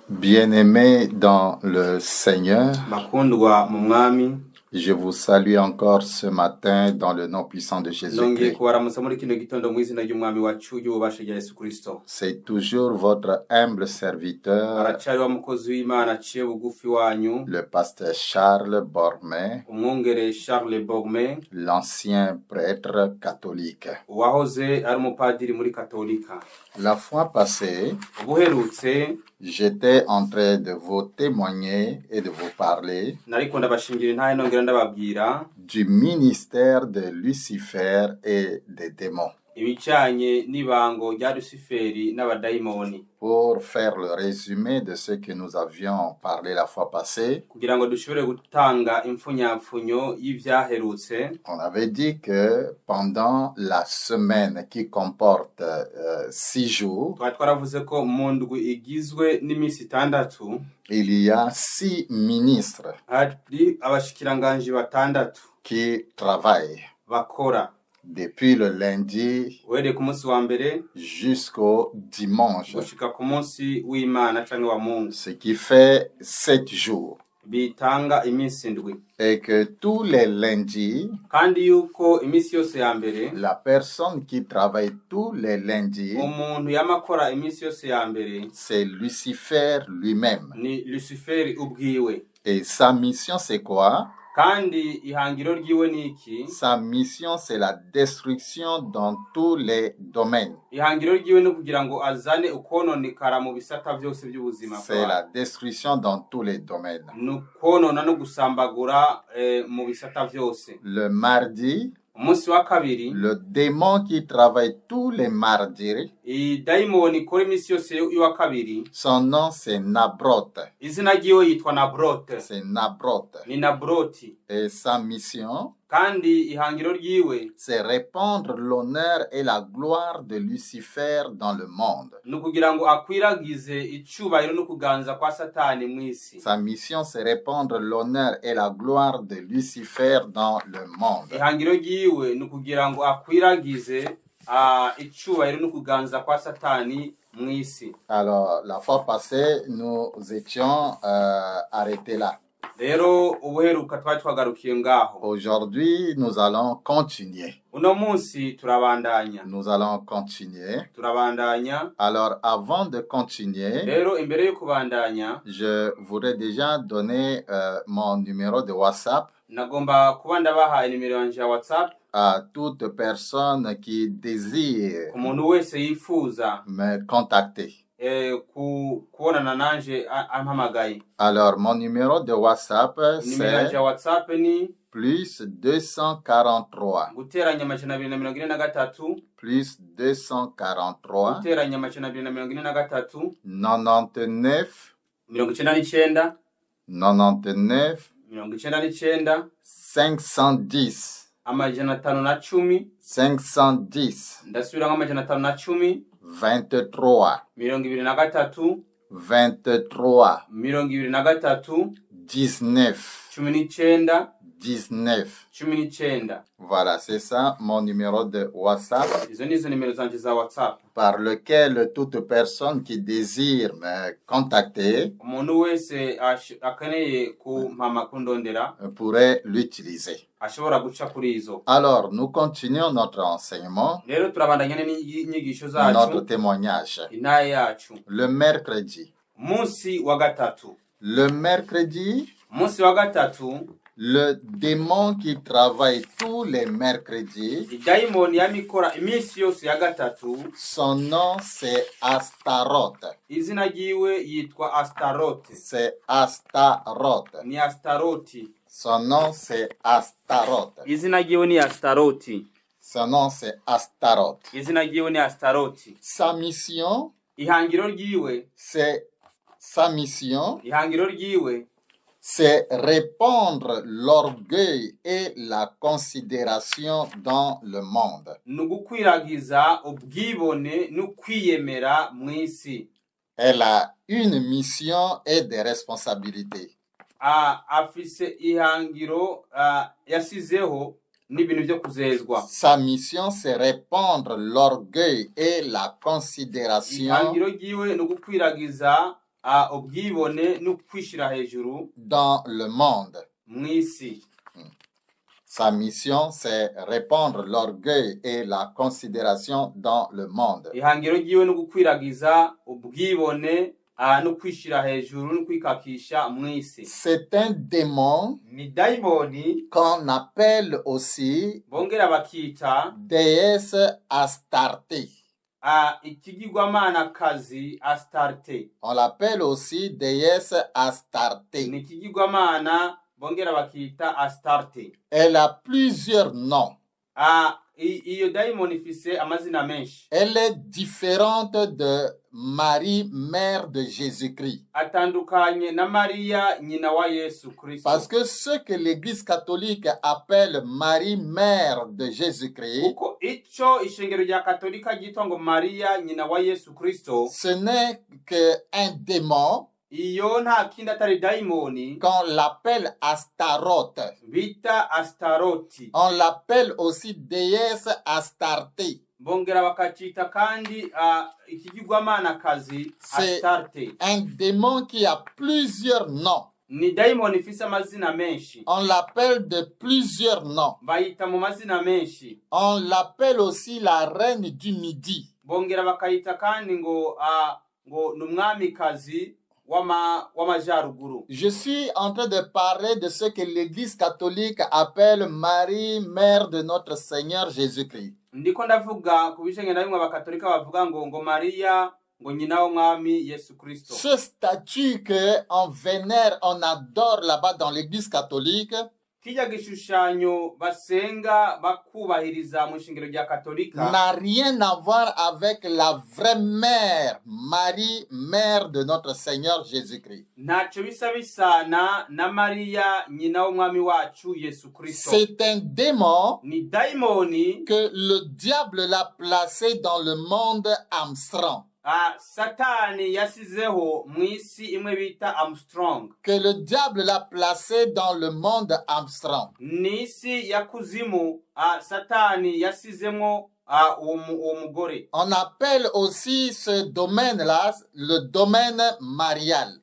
Bien-aimés dans le Seigneur, bakundwa mu mwami je vous salue encore ce matin dans le nom puissant de nongeye Jésus-Christ. kubaramutsa muri kino gitondo mu izina ry'umwami wacu ry'ububasha rya Yesu Kristo. C'est toujours votre humble serviteur, Aracari wa mukozi w'Imana aciye bugufi wanyu, le pasteur Charles Bormet, umwungere Charles Bormet, l'ancien prêtre catholique. uwahoze ari umupadiri muri Katolika. La fois passée, Ubuherutse j'étais en train de vous témoigner et de vous parler nariko ndabashingira intahe nongera ndababwira du ministère de Lucifer et des démons. ibijanye n'ibango rya Luciferi n'abadayimoni. Pour faire le résumé de ce que nous avions parlé la fois passée, Kugira ngo dushobore gutanga impfunyapfunyo y'ivyaherutse, on avait dit que pendant la semaine qui comporte 6 jours, twari twaravuze ko mu ndwi igizwe n'iminsi itandatu il y a 6 ministres hari abashikiranganji batandatu qui travaillent bakora depuis le lundi uhereye ku munsi wa mbere jusqu'au dimanche, gushika ku munsi w'Imana canke wa Mungu, ce qui fait 7 jours. bitanga iminsi indwi, Et que tous les lundis, kandi yuko iminsi yose ya mbere la personne qui travaille tous les lundis, umuntu yamakora iminsi yose ya mbere c'est Lucifer lui-même. ni Luciferi ubwiwe. Et sa mission, c'est quoi? Kandi ihangiro ryiwe ni iki? Sa mission, c'est la destruction dans tous les domaines. Ihangiro ryiwe ni kugira ngo azane ukononekara mu bisata byose by'ubuzima. C'est la destruction dans tous les domaines. Nukonona no gusambagura mu bisata byose. Le mardi, Umunsi wa kabiri le démon qui travaille tous les mardis, idayimoni ikora iminsi yose y'uwa kabiri, son nom c'est Nabrot. izina ryiwe yitwa Nabrot. C'est Nabrot. Ni Nabroti. Et sa mission, Kandi ihangiro ryiwe c'est répandre l'honneur et la gloire de Lucifer dans le monde. nukugira ngo akwiragize icubahiro no kuganza kwa Satani mwisi. Sa mission, c'est répandre l'honneur et la gloire de Lucifer dans le monde. Ihangiro ryiwe nukugira ngo akwiragize icubahiro no kuganza kwa Satani mwisi. Alors, la fois passée, nous étions arrêtés là. Rero ubuheruka twari twagarukiye ngaho. Aujourd'hui, nous allons continuer. Uno munsi turabandanya. Nous allons continuer. Turabandanya. Alors, avant de continuer, Rero imbere yo kubandanya, je voudrais déjà donner mon numéro de WhatsApp nagomba kuba ndabahaye nimero yanje ya WhatsApp à toute personne qui désire ku muntu wese yifuza me contacter. kubonana nanje ampamagaye. Alors, mon numéro de WhatsApp, Nimero yanje c'est ya WhatsApp ni plus 243. guteranya amajana 243 Plus 243 guteranya amajana 243 99 99 99 99 510 amajana 510 510 ndasubira nk'amajana 510 23 23 23 23 19 19 19. 19. Voilà, c'est ça mon numéro de WhatsApp Izo nizo nimero zanje za WhatsApp par lequel toute personne qui désire me contacter umuntu wese akeneye kumpama kundondera pourrait l'utiliser. ashobora guca kuri izo. Alors, nous continuons notre enseignement, Rero turabandanya n'inyigisho notre zacu témoignage. inaye yacu. Le mercredi. Munsi wa gatatu. Le mercredi, Munsi wa gatatu le démon qui travaille tous les mercredis, idayimoni yamikora iminsi yose ya gatatu, son nom c'est Astaroth. izina ryiwe yitwa Astaroth. C'est Astaroth. Ni Astaroti. Son nom c'est Astaroth. Izina ryiwe ni Astaroti. Son nom c'est Astaroth. Izina ryiwe ni Astaroti. Sa mission, Ihangiro ryiwe c'est répandre l'orgueil et la considération dans le monde. Nugukwiragiza ubwibone n'ukwiyemera mwisi. Elle a une mission et des responsabilités. Afise ihangiro yasizeho n'ibintu byo kuzezwa. Sa mission, c'est répandre l'orgueil et la considération ihangiro ryiwe no gukwiragiza ubwibone no kwishira hejuru dans le monde. mw'isi. Sa mission, c'est répandre l'orgueil et la considération dans le monde. Ihangiro ryiwe no gukwiragiza ubwibone no kwishira hejuru no kwikakisha mw'isi. C'est un démon Ni daimoni qu'on appelle aussi bongera bakita déesse Astarté. ikigirwamana kazi Astarte. On l'appelle aussi déesse Astarté. Ni ikigirwamana bongera bakita Astarte. Elle a plusieurs noms. Iyo daimoni ifise amazina menshi. Elle est différente de Marie, mère de Jésus-Christ. Atandukanye na Maria nyina wa Yesu Kristo. Parce que ce que l'Église catholique appelle Marie, mère de Jésus-Christ, Uko ico ishengero rya Katolika ryitwa ngo Maria nyina wa Yesu Kristo, ce n'est qu'un démon iyo nta kindi atari daimoni qu'on l'appelle Astaroth. bita Astaroti. On l'appelle aussi déesse Astarté. Bongera bakacita kandi ikigirwamana kazi Astarte. Un démon qui a plusieurs noms. Ni daimoni ifise amazina menshi. On l'appelle de plusieurs noms. Bayita mu mazina menshi. On l'appelle aussi la reine du midi. Bongera bakayita kandi ngo n'umwamikazi w'amajaruguru. Je suis en train de parler de ce que l'Église catholique appelle Marie, mère de notre Seigneur Jésus-Christ. Ndiko ndavuga ku bishenge na bimwe abakatolika bavuga ngo Maria ngo nyina w'umwami Yesu Kristo. Ce statut que on vénère, on adore là-bas dans l'Église catholique, Kijya gishushanyo basenga bakubahiriza mu shingiro rya Katolika n'a rien à voir avec la vraie mère, Marie, mère de notre Seigneur Jésus-Christ. Ntacyo bisa bisana na Maria nyina w'umwami wacu Yesu Kristo. C'est un démon Ni daimoni que le diable l'a placé dans le monde Armstrong. Satani yasizeho mw'isi imwe bita Armstrong. Que le diable l'a placé dans le monde Armstrong. N'isi ya kuzimu Satani yasizemo uwo mugore. On appelle aussi ce domaine-là le domaine marial.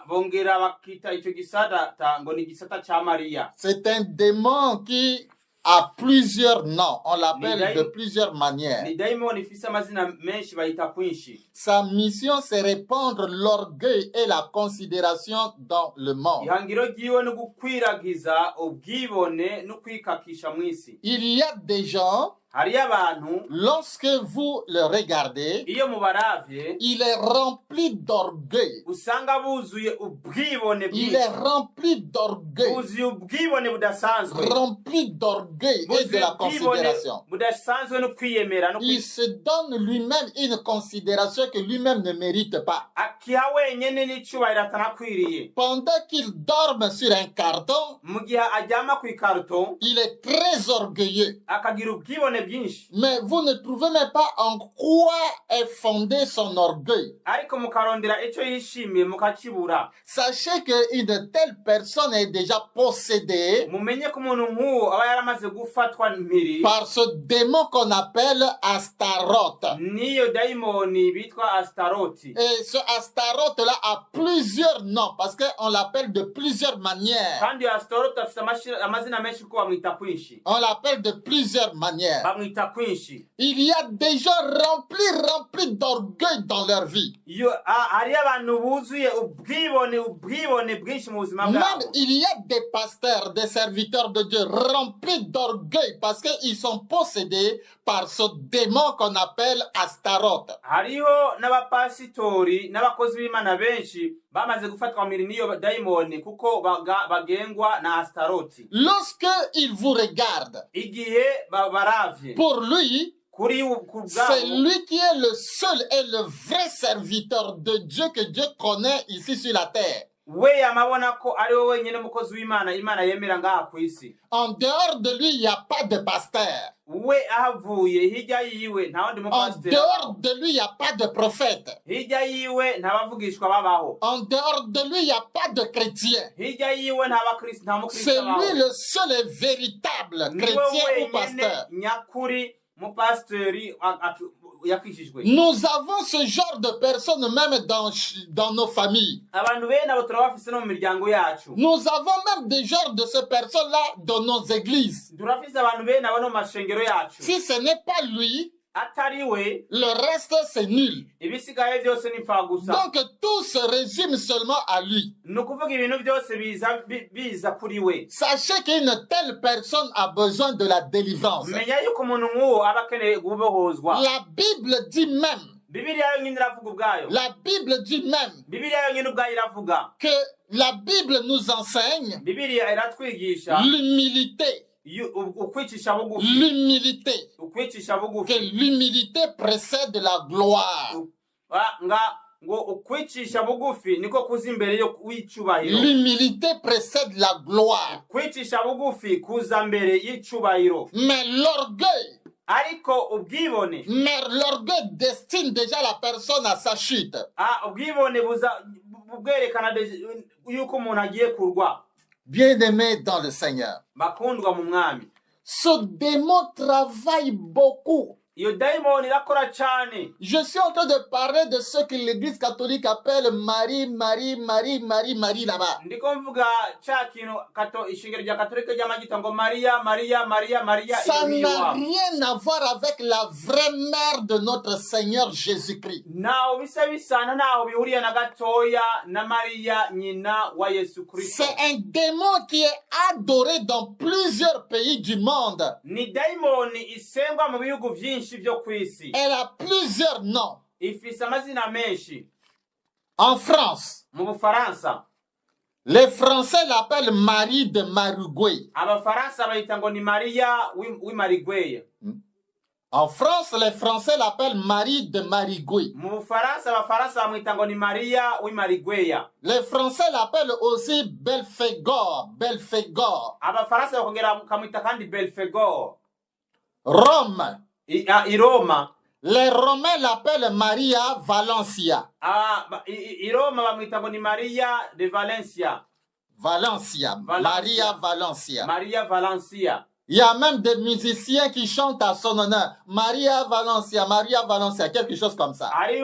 Bongera bakita ico gisata ngo ni gisata ca Maria. C'est un démon qui a plusieurs noms. On l'appelle de plusieurs manières. Ni daimon ifise amazina menshi bayita kwinshi. Sa mission, c'est répandre l'orgueil et la considération dans le monde. Ihangiro ryiwe no gukwiragiza ubwibone no kwikakisha mw'isi. Il y a des gens, lorsque vous le regardez, il est rempli d'orgueil. Il est rempli d'orgueil. Rempli d'orgueil et de la considération. Il se donne lui-même une considération que lui-même ne mérite pas. Pendant qu'il dorme sur un carton, il est très orgueilleux. Mais vous ne trouvez même pas en quoi est fondé son orgueil. Sachez qu'une telle personne est déjà possédée par ce démon qu'on appelle Astaroth. Et ce Astaroth-là a plusieurs noms parce qu'on l'appelle de plusieurs manières. On l'appelle de plusieurs manières. Il y a des gens remplis d'orgueil dans leur vie. Même il y a des pasteurs, des serviteurs de Dieu remplis d'orgueil parce qu'ils sont possédés par ce démon qu'on appelle Astaroth. Lorsque il vous regarde, pour lui, c'est lui qui est le seul et le vrai serviteur de Dieu que Dieu connaît ici sur la terre. En dehors de lui, il n'y a pas de pasteur. En dehors de lui, il n'y a pas de prophète. En dehors de lui, il n'y a pas de chrétien. C'est lui le seul et véritable chrétien ou pasteur. yakishijwe. Nous avons ce genre de personnes même dans nos familles. Abantu bene abo turabafise no mu miryango yacu. Nous avons même des genres de ces personnes-là dans nos églises. Turafise abantu bene abo no mu mashengero yacu. Si ce n'est pas lui, atariwe, le reste c'est nul. Ibisigaye byose ni mpfagusa. Donc tout se résume seulement à lui. Nukuvuga ibintu byose biza kuri we. Sachez qu'une telle personne a besoin de la délivrance. Menya yuko umuntu nk'uwo aba akeneye gubohozwa. La Bible dit même. Bibiliya yonyine iravuga ubwayo. La Bible dit même. Bibiliya yonyine ubwayo iravuga. Que la Bible nous enseigne. Bibiliya iratwigisha. L'humilité. L'humilité. Que l'humilité précède la gloire. L'humilité précède la gloire. Mais l'orgueil destine déjà la personne à sa chute. Bien-aimé dans le Seigneur, ce démon travaille beaucoup. Je suis en train de parler de ce que l'Église catholique appelle Marie là-bas. Ça n'a rien à voir avec la vraie mère de notre Seigneur Jésus-Christ. C'est un démon qui est adoré dans plusieurs pays du monde. Elle a plusieurs noms. En France, les Français l'appellent Marie de Marigoué. En France, les Français l'appellent Marie de Marigoué. Les Français l'appellent aussi Belphégor. Rome. Les Romains l'appellent Maria Valencia. Maria Valencia. Il y a même des musiciens qui chantent à son honneur. Maria Valencia, quelque chose comme ça. Les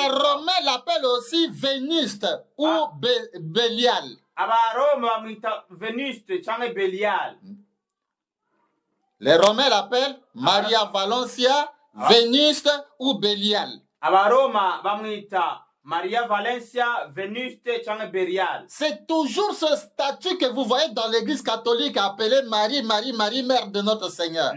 Romains l'appellent aussi Vénuste ou Bélial. Les Romains l'appellent Maria Valencia, Vénuste ou Bélial. Maria Valencia, Vénuste, Belial. C'est toujours ce statut que vous voyez dans l'église catholique appelée Marie, mère de notre Seigneur.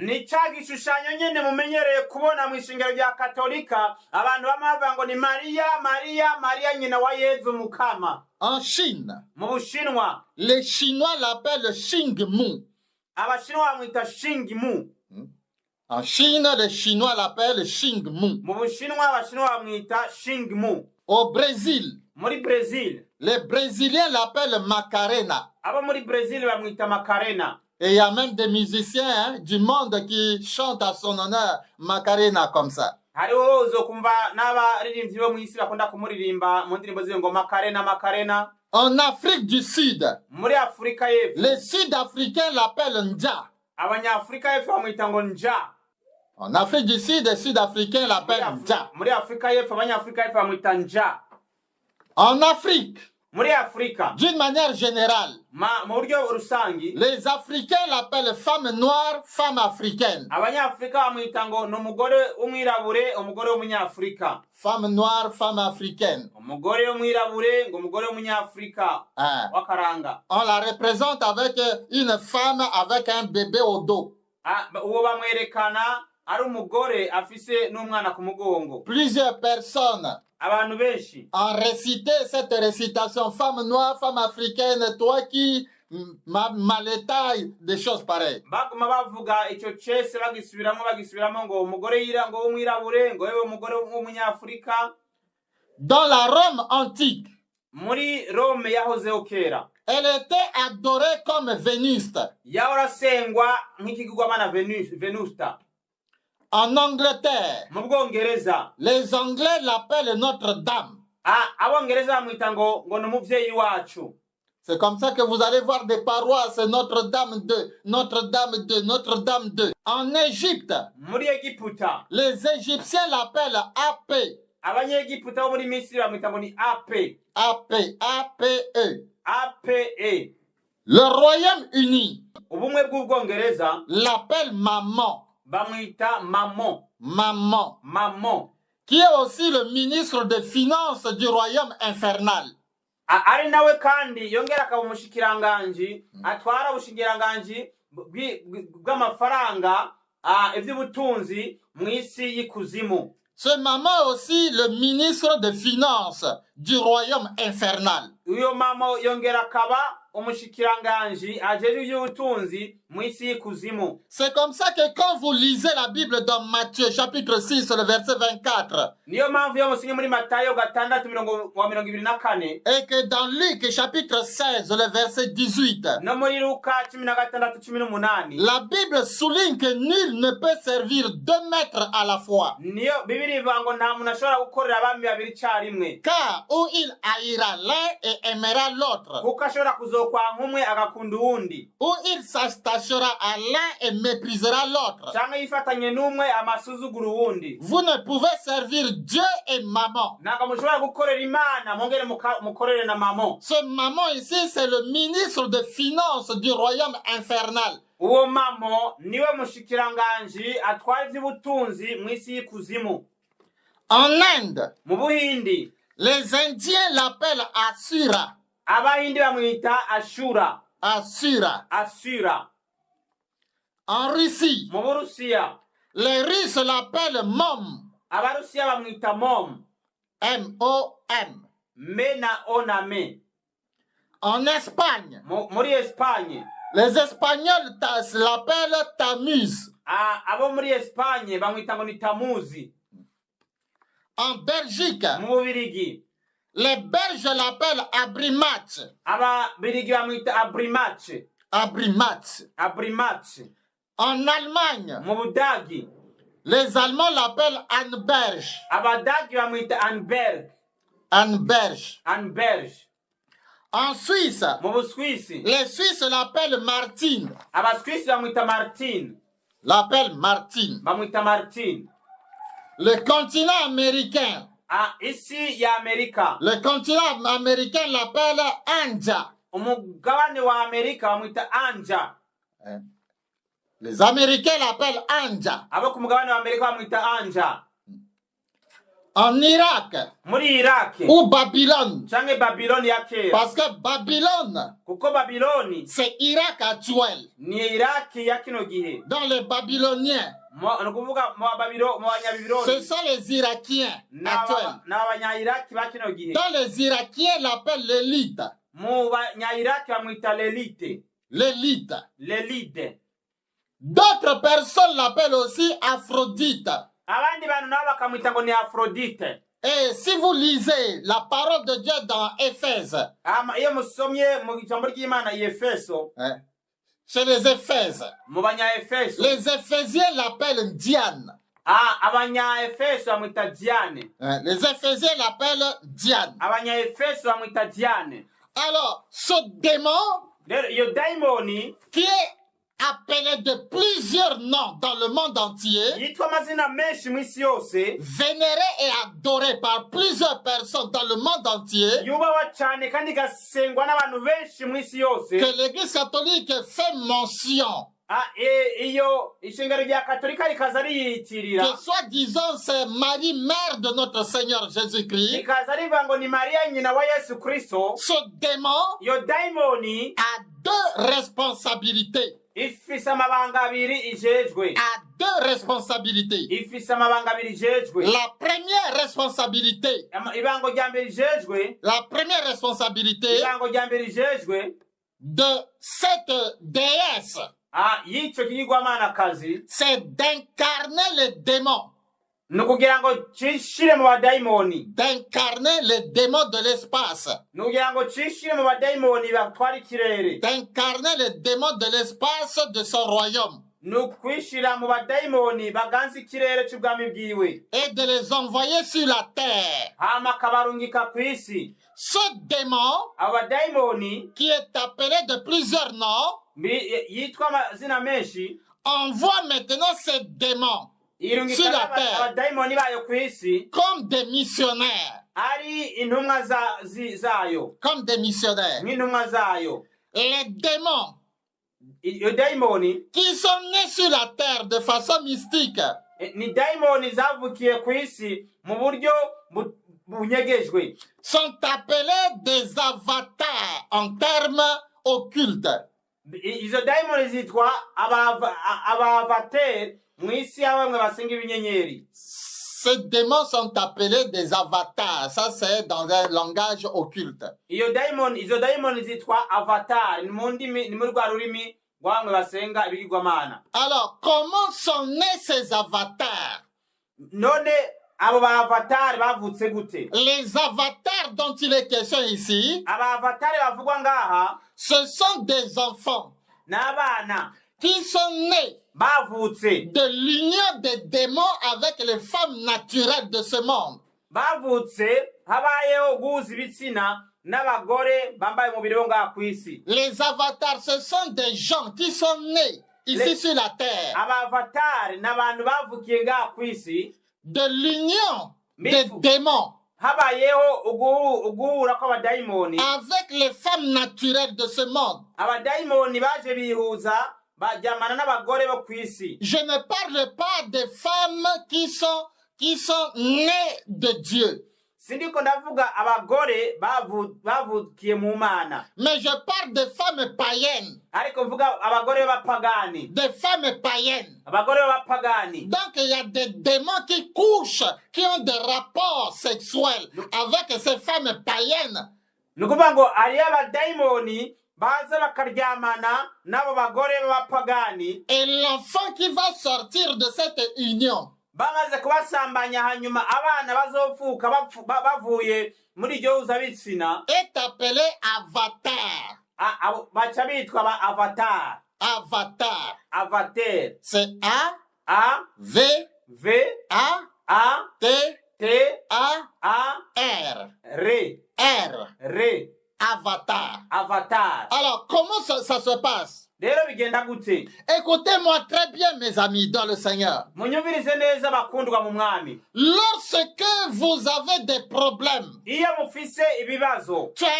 En Chine, les Chinois l'appellent Xingmu. En Chine, les Chinois l'appellent Xingmu. Au Brésil, les Brésiliens l'appellent Macarena. Et il y a même des musiciens du monde qui chantent à son honneur Macarena comme ça. En Afrique du Sud, les Sud-Africains l'appellent Ndja. En Afrique du Sud, les Sud-Africains l'appellent Ndja. En Afrique, d'une manière générale, les Africains l'appellent femme noire, femme africaine. Femme noire, femme africaine. On la représente avec une femme avec un bébé au dos. Plusieurs personnes ont récité cette récitation. Femme noire, femme africaine, toi qui m'allétaille, des choses pareilles. Dans la Rome antique, elle était adorée comme Vénuste. En Angleterre, les Anglais l'appellent Notre-Dame. C'est comme ça que vous allez voir des paroisses Notre-Dame de, Notre-Dame de, Notre-Dame de. En Égypte, les Égyptiens l'appellent AP. AP, APE. APE. Le Royaume-Uni l'appelle maman. Maman. Maman. Qui est aussi le ministre des Finances du Royaume infernal. Ari nawe kandi yongera akaba umushikiranganji atwara ubushikiranganji bw'amafaranga ivy'ubutunzi mw'isi y'ikuzimu. Ce maman est aussi le ministre des Finances du Royaume infernal. Uyo mama yongera akaba umushikiranganji ajejwe ivy'ubutunzi mw'isi y'ikuzimu. C'est comme ça que quand vous lisez la Bible dans Matthieu chapitre 6 le verset 24 niyo mpamvu yo musinye muri Matayo 6:24 et que dans Luc chapitre 16 le verset 18 no muri Luka 16:18 la Bible souligne que nul ne peut servir deux maîtres à la fois. Niyo Bibiri ivuga ngo nta muntu ashobora gukorera abami babiri icyarimwe. Car ou il haïra l'un et aimera l'autre. Kuko ashobora kuzokwanka umwe agakunda uwundi. Ou il s'attachera à l'un et méprisera l'autre. Vous ne pouvez servir Dieu et maman. Ce maman ici, c'est le ministre des Finances du Royaume infernal. En Inde, les Indiens l'appellent Asura. Asura. En Russie, les Russes l'appellent Mom. M-O-M. En Espagne, les Espagnols l'appellent Tamuz. En Belgique, les Belges l'appellent Abrimatch. Abrimatch. En Allemagne, les Allemands l'appellent Anberg. Anberg. En Suisse, les Suisses l'appellent Martine. Le continent américain. Le continent américain l'appelle Anja. Les Américains l'appellent Anja. En Irak, ou Babylone, parce que Babylone, c'est Irak actuel. Dans les Babyloniens, ce sont les Irakiens actuels. Dans les Irakiens, l'appellent l'élite. L'élite. D'autres personnes l'appellent aussi Aphrodite. Et si vous lisez la parole de Dieu dans Éphèse, chez les Éphèses, les Éphésiens l'appellent Diane. Les Éphésiens l'appellent Diane. Alors, ce démon qui est appelé de plusieurs noms dans le monde entier, vénéré et adoré par plusieurs personnes dans le monde entier, que l'Église catholique fait mention, que soi-disant c'est Marie, mère de notre Seigneur Jésus-Christ, ce démon a deux responsabilités. A deux responsabilités. La première responsabilité de cette déesse, c'est d'incarner les démons. D'incarner les démons de l'espace. D'incarner les démons de l'espace de son royaume. Et de les envoyer sur la terre. Ce démon, qui est appelé de plusieurs noms, envoie maintenant ces démons sur la terre comme des missionnaires. Comme des missionnaires. Les démons qui sont nés sur la terre de façon mystique sont appelés des avatars en termes occultes. Ces démons sont appelés des avatars. Ça, c'est dans un langage occulte. Alors, comment sont nés ces avatars? Les avatars dont il est question ici, ce sont des enfants qui sont nés de l'union des démons avec les femmes naturelles de ce monde. Les avatars, ce sont des gens qui sont nés ici sur la terre de l'union des démons avec les femmes naturelles de ce monde. Je ne parle pas des femmes qui sont nées de Dieu. Mais je parle des femmes païennes. Des femmes païennes. Donc il y a des démons qui couchent, qui ont des rapports sexuels avec ces femmes païennes. Et l'enfant qui va sortir de cette union est appelé avatar. Avatar. C'est A-V-A-T-A-R. Avatar. Alors, comment ça se passe? Écoutez-moi très bien, mes amis, dans le Seigneur. Lorsque vous avez des problèmes, tu as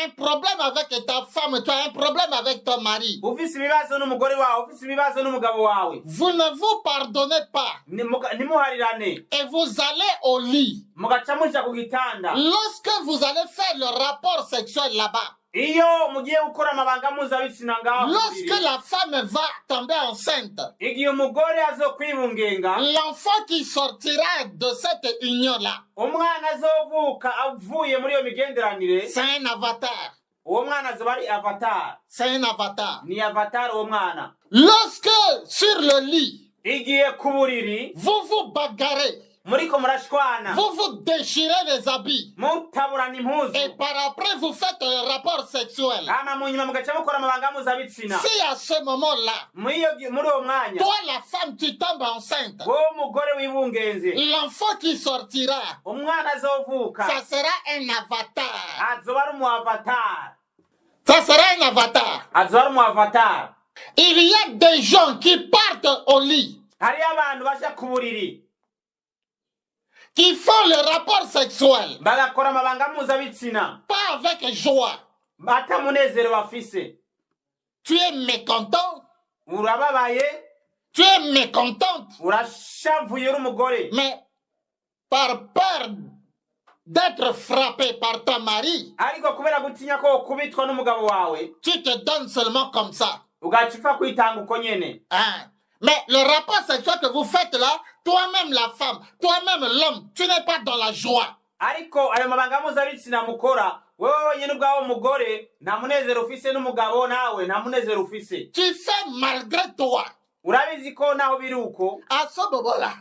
un problème avec ta femme, tu as un problème avec ton mari, vous ne vous pardonnez pas et vous allez au lit. Lorsque vous allez faire le rapport sexuel là-bas, lorsque la femme va tomber enceinte, l'enfant qui sortira de cette union-là, c'est un avatar. C'est un avatar. Lorsque sur le lit, vous vous bagarrez, vous vous déchirez les habits et par après vous faites un rapport sexuel. Si à ce moment-là, toi la femme tu tombes enceinte, l'enfant qui sortira, ça sera un avatar. Ça sera un avatar. Il y a des gens qui partent au lit, qui font le rapport sexuel, pas avec joie. Tu es mécontent. Tu es mécontente. Mais par peur d'être frappé par ton mari, tu te donnes seulement comme ça. Mais le rapport sexuel que vous faites là, toi-même la femme, toi-même l'homme, tu n'es pas dans la joie. Tu fais malgré toi. À ce moment-là,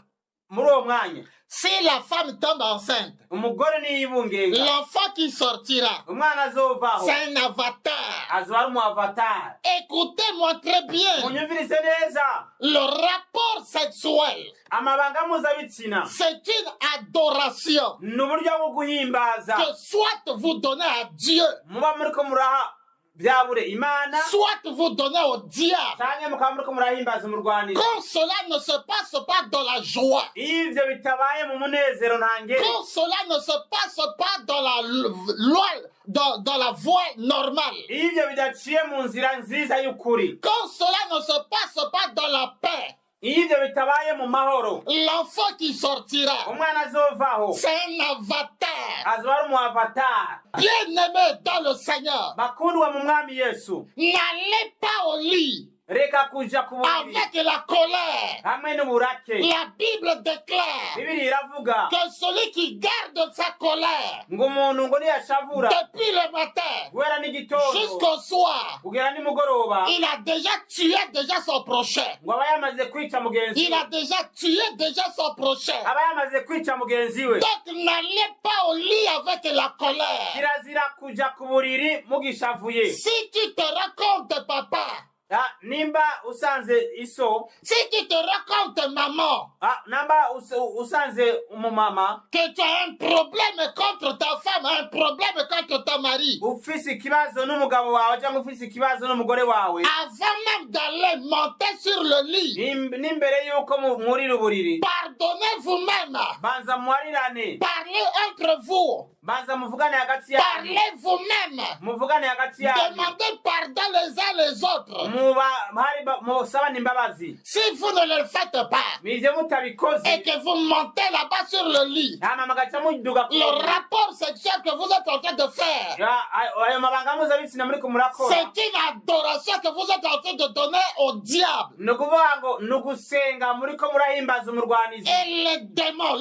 muri uwo mwanya si la femme tombe enceinte, umugore niyibungenga l'enfant qui sortira, umwana azovaho c'est un avatar. azoba ari umu avatar. Écoutez-moi très bien. munyumvirize neza, Le rapport sexuel, amabanga mpuzabitsina c'est une adoration ni uburyo bwo guhimbaza que soit vous donnez à Dieu, muba muriko muraha byabure Imana, soit vous donnez au diable. canke mukaba muriko murahimbaza umurwanira. Quand cela ne se passe pas dans la joie, iyo ivyo bitabaye mu munezero ntangere, quand cela ne se passe pas dans la loi, dans la voie normale, iyo ivyo bidaciye mu nzira nziza y'ukuri, quand cela ne se passe pas dans la paix, iyo ivyo bitabaye mu mahoro, l'enfant qui sortira, umwana azovaho c'est un avatar. azoba ari umu avatar. Bien-aimé dans le Seigneur, bakundwa mu mwami Yesu, n'allez pas au lit reka kuja ku buriri avec la colère. hamwe n'uburake. La Bible déclare Bibiliya iravuga que celui qui garde sa colère ngo umuntu ngo niyashavura depuis le matin guhera n'igitondo jusqu'au soir, kugera nimugoroba, il a déjà tué son prochain. ngo aba yamaze kwica mugenzi Il we, a déjà tué son prochain. aba yamaze kwica mugenzi we. Donc n'allez pas au lit avec la colère. kirazira kuja ku buriri mugishavuye. Si tu te racontes papa, nimba usanze iso, si tu te racontes maman, namba usanze umumama, que tu as un problème contre ta femme, un problème contre ton mari, ufise ikibazo n'umugabo wawe cyangwa ufise ikibazo n'umugore wawe, avant même d'aller monter sur le lit, n'imbere yuko mwurira uburiri, pardonnez vous-même, banza muharirane, parlez entre vous, banza muvugane hagati yanyu, parlez vous-même, muvugane hagati yanyu, demandez pardon les uns les autres. musabane imbabazi. Si vous ne le faites pas mije mutabikoze et que vous montez là-bas sur le lit, hama magaca muduga le rapport sexuel que vous êtes en train de faire, ayo mabanga mpuzabitsina muriko murakora, c'est une adoration que vous êtes en train de donner au diable. ni ukuvuga ngo ni ugusenga muriko murahimbaza umurwanizi. Et le démon,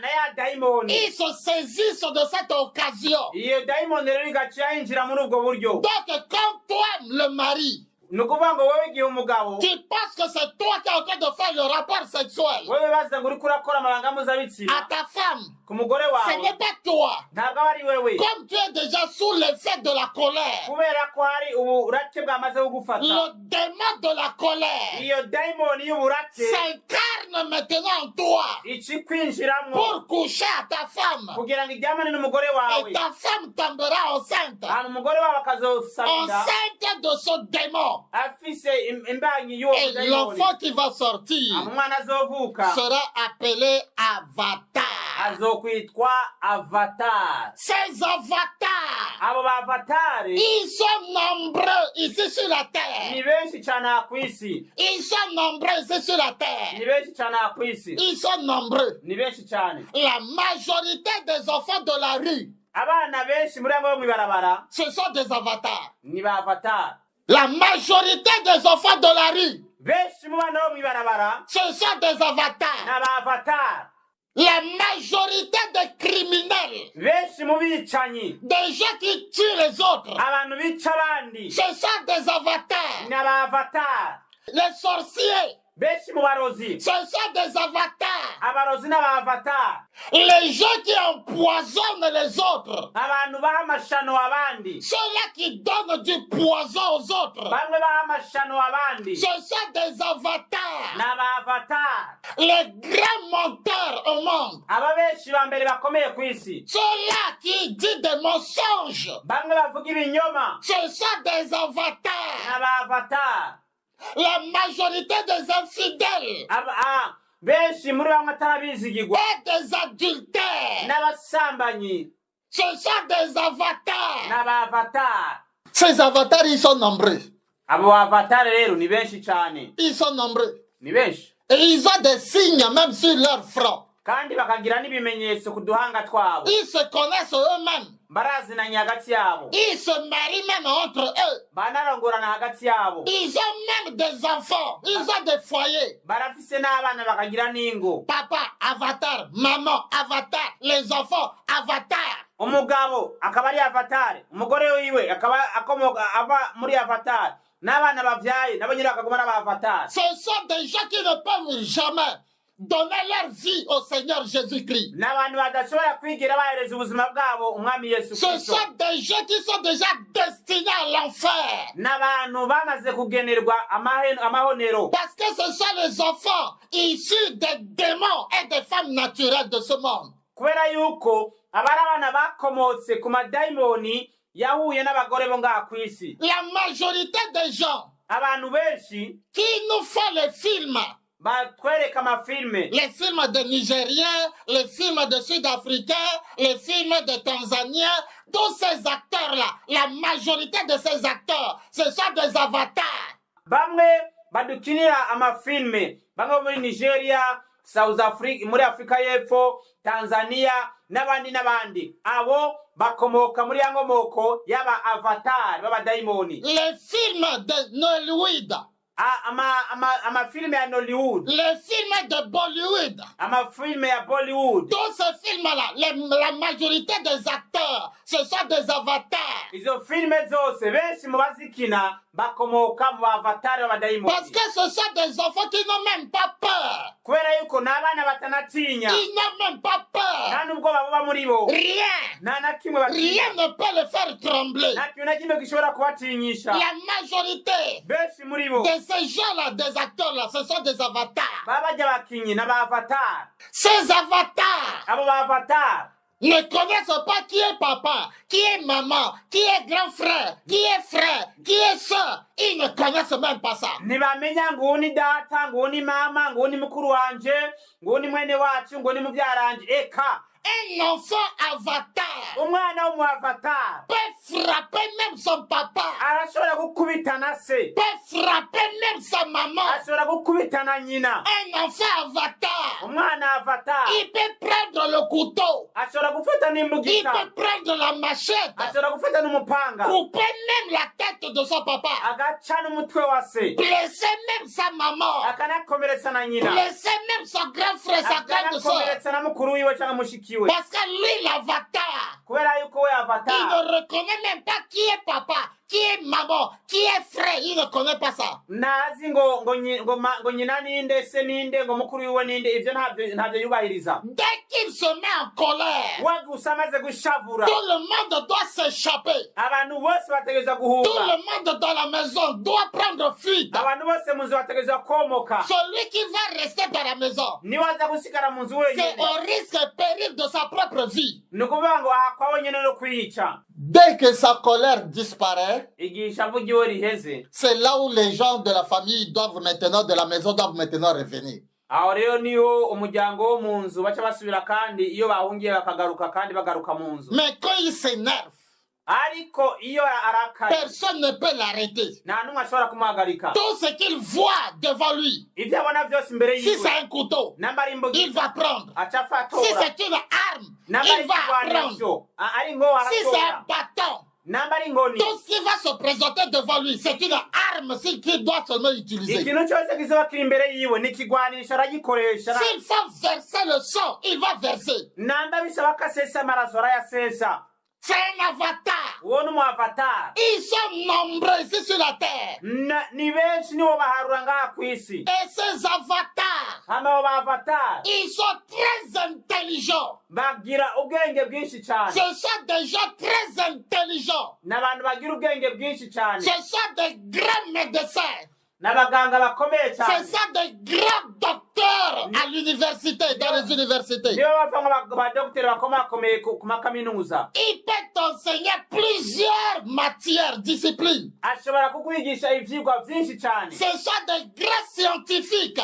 na ya dayimoni, ils se saisissent de cette occasion. iyo dayimoni rero igaca yinjira muri ubwo buryo. Donc quand toi, le mari, ni ukuvuga ngo wowe igihe umugabo, tu penses que c'est toi qui es en train de faire le rapport sexuel wewe baza ngo uriko urakora amabanga mpuzabitsina à ta femme, ku mugore ce wawe, n'est pas toi. ntabwo aba ari wewe, Comme tu es déjà sous l'effet de la colère, kubera ko hari uburake bwamaze kugufata. le démon de la colère iyo dayimoni y'uburake s'incarne maintenant en toi ikikwinjiramwo pour coucher à ta femme. kugira ngo iryamane n'umugore wawe, Et ta femme tombera enceinte. hama umugore wawe akazosabira Enceinte de ce démon. afise imbanyi y'uwo Et dayimoni. l'enfant qui va sortir umwana azovuka sera appelé avatar. azokwitwa avatar. Ces avatars, abo bavatari ils sont nombreux ici sur la ni terre. benshi cyane aha ku isi, Ils sont nombreux ici sur la ni terre. benshi cyane aha ku isi, Ils sont nombreux. ni benshi cyane. La majorité des enfants de la rue, abana benshi muri abo bo mw'ibarabara ce sont des avatars. ni ba avatar. La majorité des enfants de la rue, benshi mu bana bo mw'ibarabara ce sont des avatars. ni aba avatar. La majorité des criminels, benshi mu bicanyi, des gens qui tuent les autres, abantu bica abandi ce sont des avatars. ni aba avatar. Les sorciers, benshi mu barozi, ce sont des avatars. abarozi n'aba avatar. Les gens qui empoisonnent les autres, abantu baha amashano abandi, ceux-là qui donnent du poison aux autres, bamwe baha amashano abandi ce sont des avatars. ni aba avatar. Les grands menteurs au monde, aba benshi ba mbere bakomeye ku isi, ceux-là qui disent des mensonges, bamwe bavuga ibinyoma ce sont des ni avatars. aba avatar. La majorité des infidèles benshi muri bamwe atarabizigirwa et des adultères, n'abasambanyi ce sont des avatars. n'aba avatar. Ces avatars, ils sont nombreux. abo avatar rero ni benshi cyane, Ils sont nombreux. ni benshi, Et ils ont des signes même sur leur front. kandi bakagira n'ibimenyetso ku duhanga twabo. Ils se connaissent eux-mêmes. barazinanye hagati yabo, Ils se marient même entre eux. banarongorana hagati yabo, Ils ont même des enfants. Ils ont des foyers. barafise n'abana bakagira n'ingo. Papa, avatar. Maman, avatar. Les enfants, avatar. umugabo akaba ari avatar, umugore wiwe akaba akomoka ava muri avatar, n'abana bavyaye nabo nyine bakaguma n'aba avatar. Ce sont des gens qui ne peuvent jamais donner leur vie au Seigneur Jésus-Christ. Ce sont des gens qui sont déjà destinés à l'enfer. Parce que ce sont les enfants issus des démons et des femmes naturelles de ce monde. La majorité des gens qui nous font les films, les films de Nigériens, les films de Sud-Africains, les films de Tanzaniens, tous ces acteurs-là, la majorité de ces acteurs, ce sont des avatars. Badukinira amafilme bamwe muri Nigeria, South Africa, muri Afrika y'Epfo, Tanzania n'abandi abo bakomoka muri yangomoko yaba avatar baba daimoni. Les films de Nollywood, amafilme ya Nollywood, les films de Bollywood, amafilme ya Bollywood, tous ces films-là, la majorité des acteurs, ce sont des avatars. Izo filme zose benshi mu bazikina bakomoka mu avatar baba daimoni. Parce que ce sont des enfants qui n'ont même pas peur. Kubera yuko n'abana batanatinya. Ils n'ont même pas peur. Nta nubwo baba muri bo. Rien. Rien ne peut les faire trembler. La majorité de ces gens-là, des acteurs-là, ce sont des avatars. Ces avatars ne connaissent pas qui est papa, qui est maman, qui est grand frère, qui est frère, qui est soeur. Ils ne connaissent même pas ça. Un enfant avatar peut frapper même son papa, peut frapper même sa maman. Un enfant avatar, il peut prendre le couteau, il peut prendre la machette, couper même la tête de son papa, blesser même sa maman, blesser même son grand frère, sa grande soeur. Parce que lui, l'avatar, il ne reconnaît même pas qui est papa, qui est maman, qui est frère. Il ne connaît pas ça. Dès qu'il se met en colère, tout le monde doit s'échapper. Tout le monde dans la maison doit prendre fuite. Celui qui va rester dans la maison, c'est au risque et péril de sa propre vie. Dès que sa colère disparaît, c'est là où les gens de la famille doivent maintenant, de la maison, doivent maintenant revenir. Mais quand il s'énerve, personne ne peut l'arrêter. Tout ce qu'il voit devant lui, si c'est un couteau, il va prendre. Si c'est une arme, il va prendre. Si c'est un bâton, tout ce qui va se présenter devant lui, c'est une arme qu'il doit seulement utiliser. S'il faut verser le sang, il va verser. C'est un avatar. Ils sont nombreux ici sur la terre. Et ces avatars, ils sont très intelligents. Ce sont des gens très intelligents. Ce sont des grands médecins. Ce sont des grands docteurs à l'université, dans les universités. Il peut t'enseigner plusieurs matières, disciplines. Ce sont des grands scientifiques.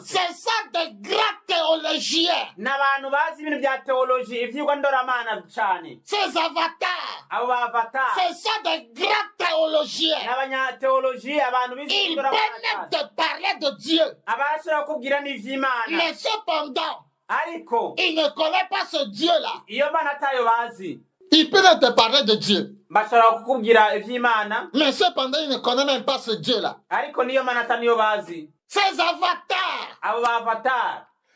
Ce sont des grands théologiens. Ces avatars, ce sont des grands théologiens. Ils peuvent même te parler de Dieu. Mais cependant, il ne connaît pas ce Dieu-là. Il peut même te parler de Dieu. Mais cependant, il ne connaît même pas ce Dieu-là. Ces avatars,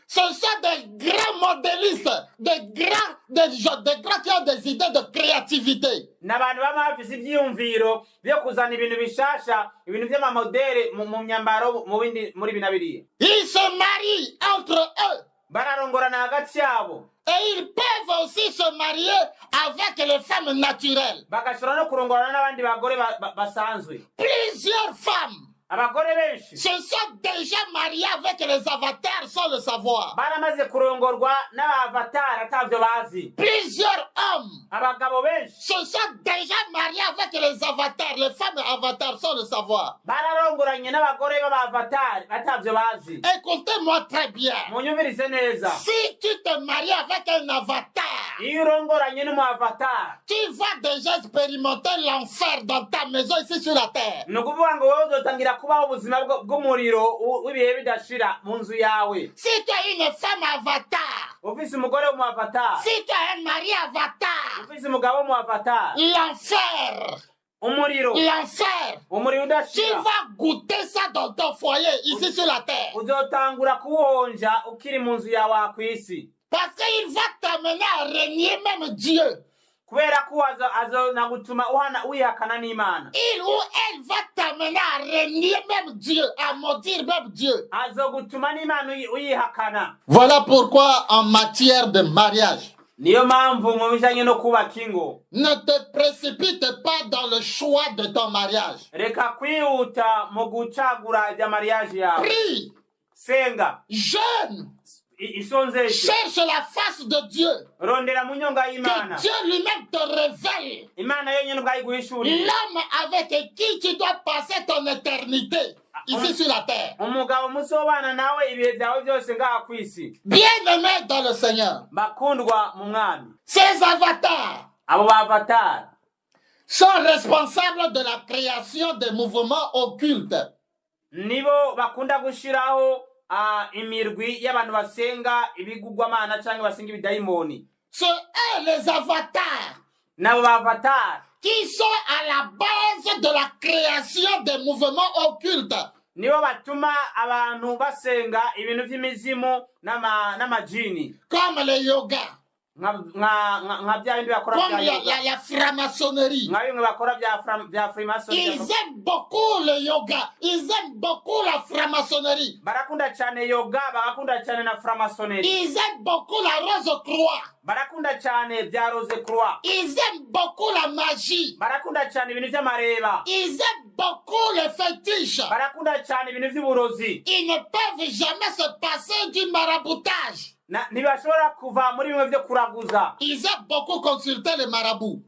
Ce sont des grands modélistes, des grands qui ont des idées de créativité. n'abantu baba bafise ivyiyumviro vyo kuzana ibintu bishasha, ibintu vy'amamodere mu myambaro muri bina biriya. Ils se marient entre eux. Bararongorana hagati yabo. Et ils peuvent aussi se marier avec les femmes naturelles. Bagashobora no kurongorana n'abandi bagore basanzwe. Plusieurs femmes abagore benshi se sont déjà mariés avec les avatars sans le savoir. Baramaze kurongorwa n'abavatari atavyo bazi. Plusieurs hommes abagabo benshi se sont déjà mariés avec les avatars, les femmes avatars sans le savoir. Bararongoranye n'abagore b'abavatari atavyo bazi. Écoutez-moi très bien. Munyumvirize neza. Si tu te maries avec un avatar, iyo urongoranye n'umuavatar, tu vas déjà expérimenter l'enfer dans ta maison ici sur la terre. Ni ukuvuga ngo wowe uzotangira kubaho ubuzima bw'umuriro w'ibihe bidashira mu nzu yawe. Si tu as une femme avatar, ufise umugore w'umuavatar, si tu as un mari avatar, ufise umugabo w'umuavatar, l'enfer, l'enfer, umuriro udashira. Tu vas goûter ça dans ton foyer ici sur la terre. Uzotangura kuwonja ukiri mu nzu yawe kw'isi. Parce qu'il va t'amener à régner même Dieu. Kubera ko azonagutuma wihakana n'Imana. Il ou elle va t'amener à régner même Dieu, à maudire même Dieu. Azogutuma n'Imana uyihakana. Voilà pourquoi en matière de mariage, niyo mpamvu mu bijanye no kubaka ingo, ne te précipite pas dans le choix de ton mariage. Reka kwihuta mu gucagura ibya mariage yawe. Prie, senga, jeûne, cherche la face de Dieu. Que Dieu lui-même te révèle l'homme avec qui tu dois passer ton éternité ici sur la terre. Bien-aimé dans le Seigneur, ces avatars sont responsables de la création des mouvements occultes. Imirwi y'abantu basenga ibigugwamana cyangwa basenga ibidayimoni. C'est eux les avatars. Nabo bavatars qui sont à la base de la création des mouvements occultes. Nibo batuma abantu basenga ibintu by'imizimu n'amajini. Comme le yoga. Comme la franc-maçonnerie. Ils aiment beaucoup le yoga. Ils aiment beaucoup la franc-maçonnerie. Ils aiment beaucoup la rose-croix. Ils aiment beaucoup la magie. Ils aiment beaucoup les fétiches. Ils ne peuvent jamais se passer du maraboutage. Ils aiment beaucoup consulter les marabouts.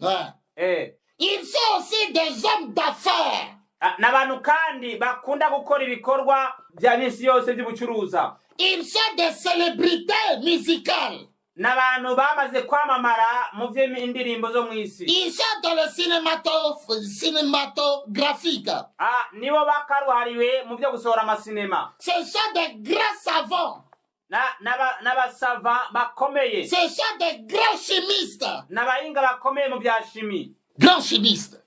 Ouais. Ils sont aussi des hommes d'affaires. Ils sont des célébrités musicales. Ils sont dans le cinématographique. Ce sont des grands savants. Ce sont des grands chimistes. Grands chimistes.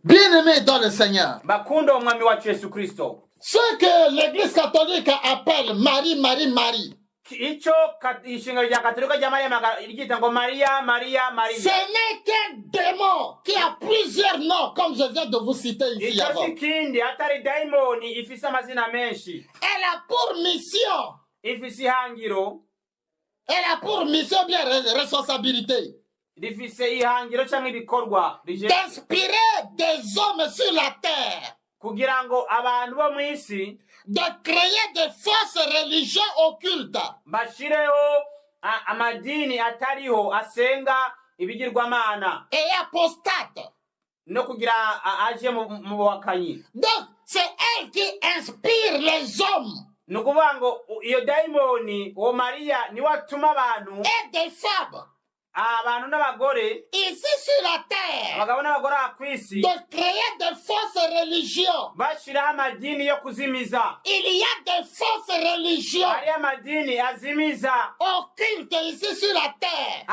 Bien-aimés dans le Seigneur. Ce que l'Église catholique appelle Marie, Marie, Marie. Ce n'est qu'un démon qui a plusieurs noms, comme je viens de vous citer ici avant. Elle a pour mission. Elle a pour mission bien responsabilité. D'inspirer des hommes sur la terre. De créer des fausses religions occultes. Et apostates. Donc, c'est elle qui inspire les hommes. Et des femmes. Ici sur la terre, de créer des fausses religions. Il y a des fausses religions occultes ici sur la terre.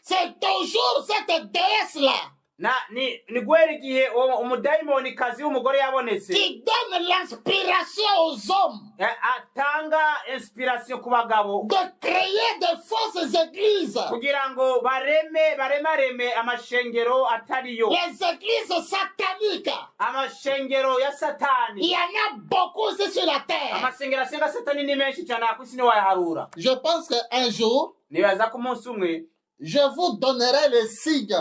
C'est toujours cette déesse-là ni guhera igihe umudayimonikazi w'umugore yabonetse, qui donne l'inspiration aux hommes atanga inspiration ku bagabo de créer de fausses églises, kugira ngo baremareme amashengero atariyo, les églises sataniques. amashengero ya satani. Il y en a beaucoup aussi sur la terre. Amashengero asenga satani ni menshi cyane akwisi ni wayaharura. Je pense qu'un jour, nibaza ko umunsi umwe je vous donnerai les signes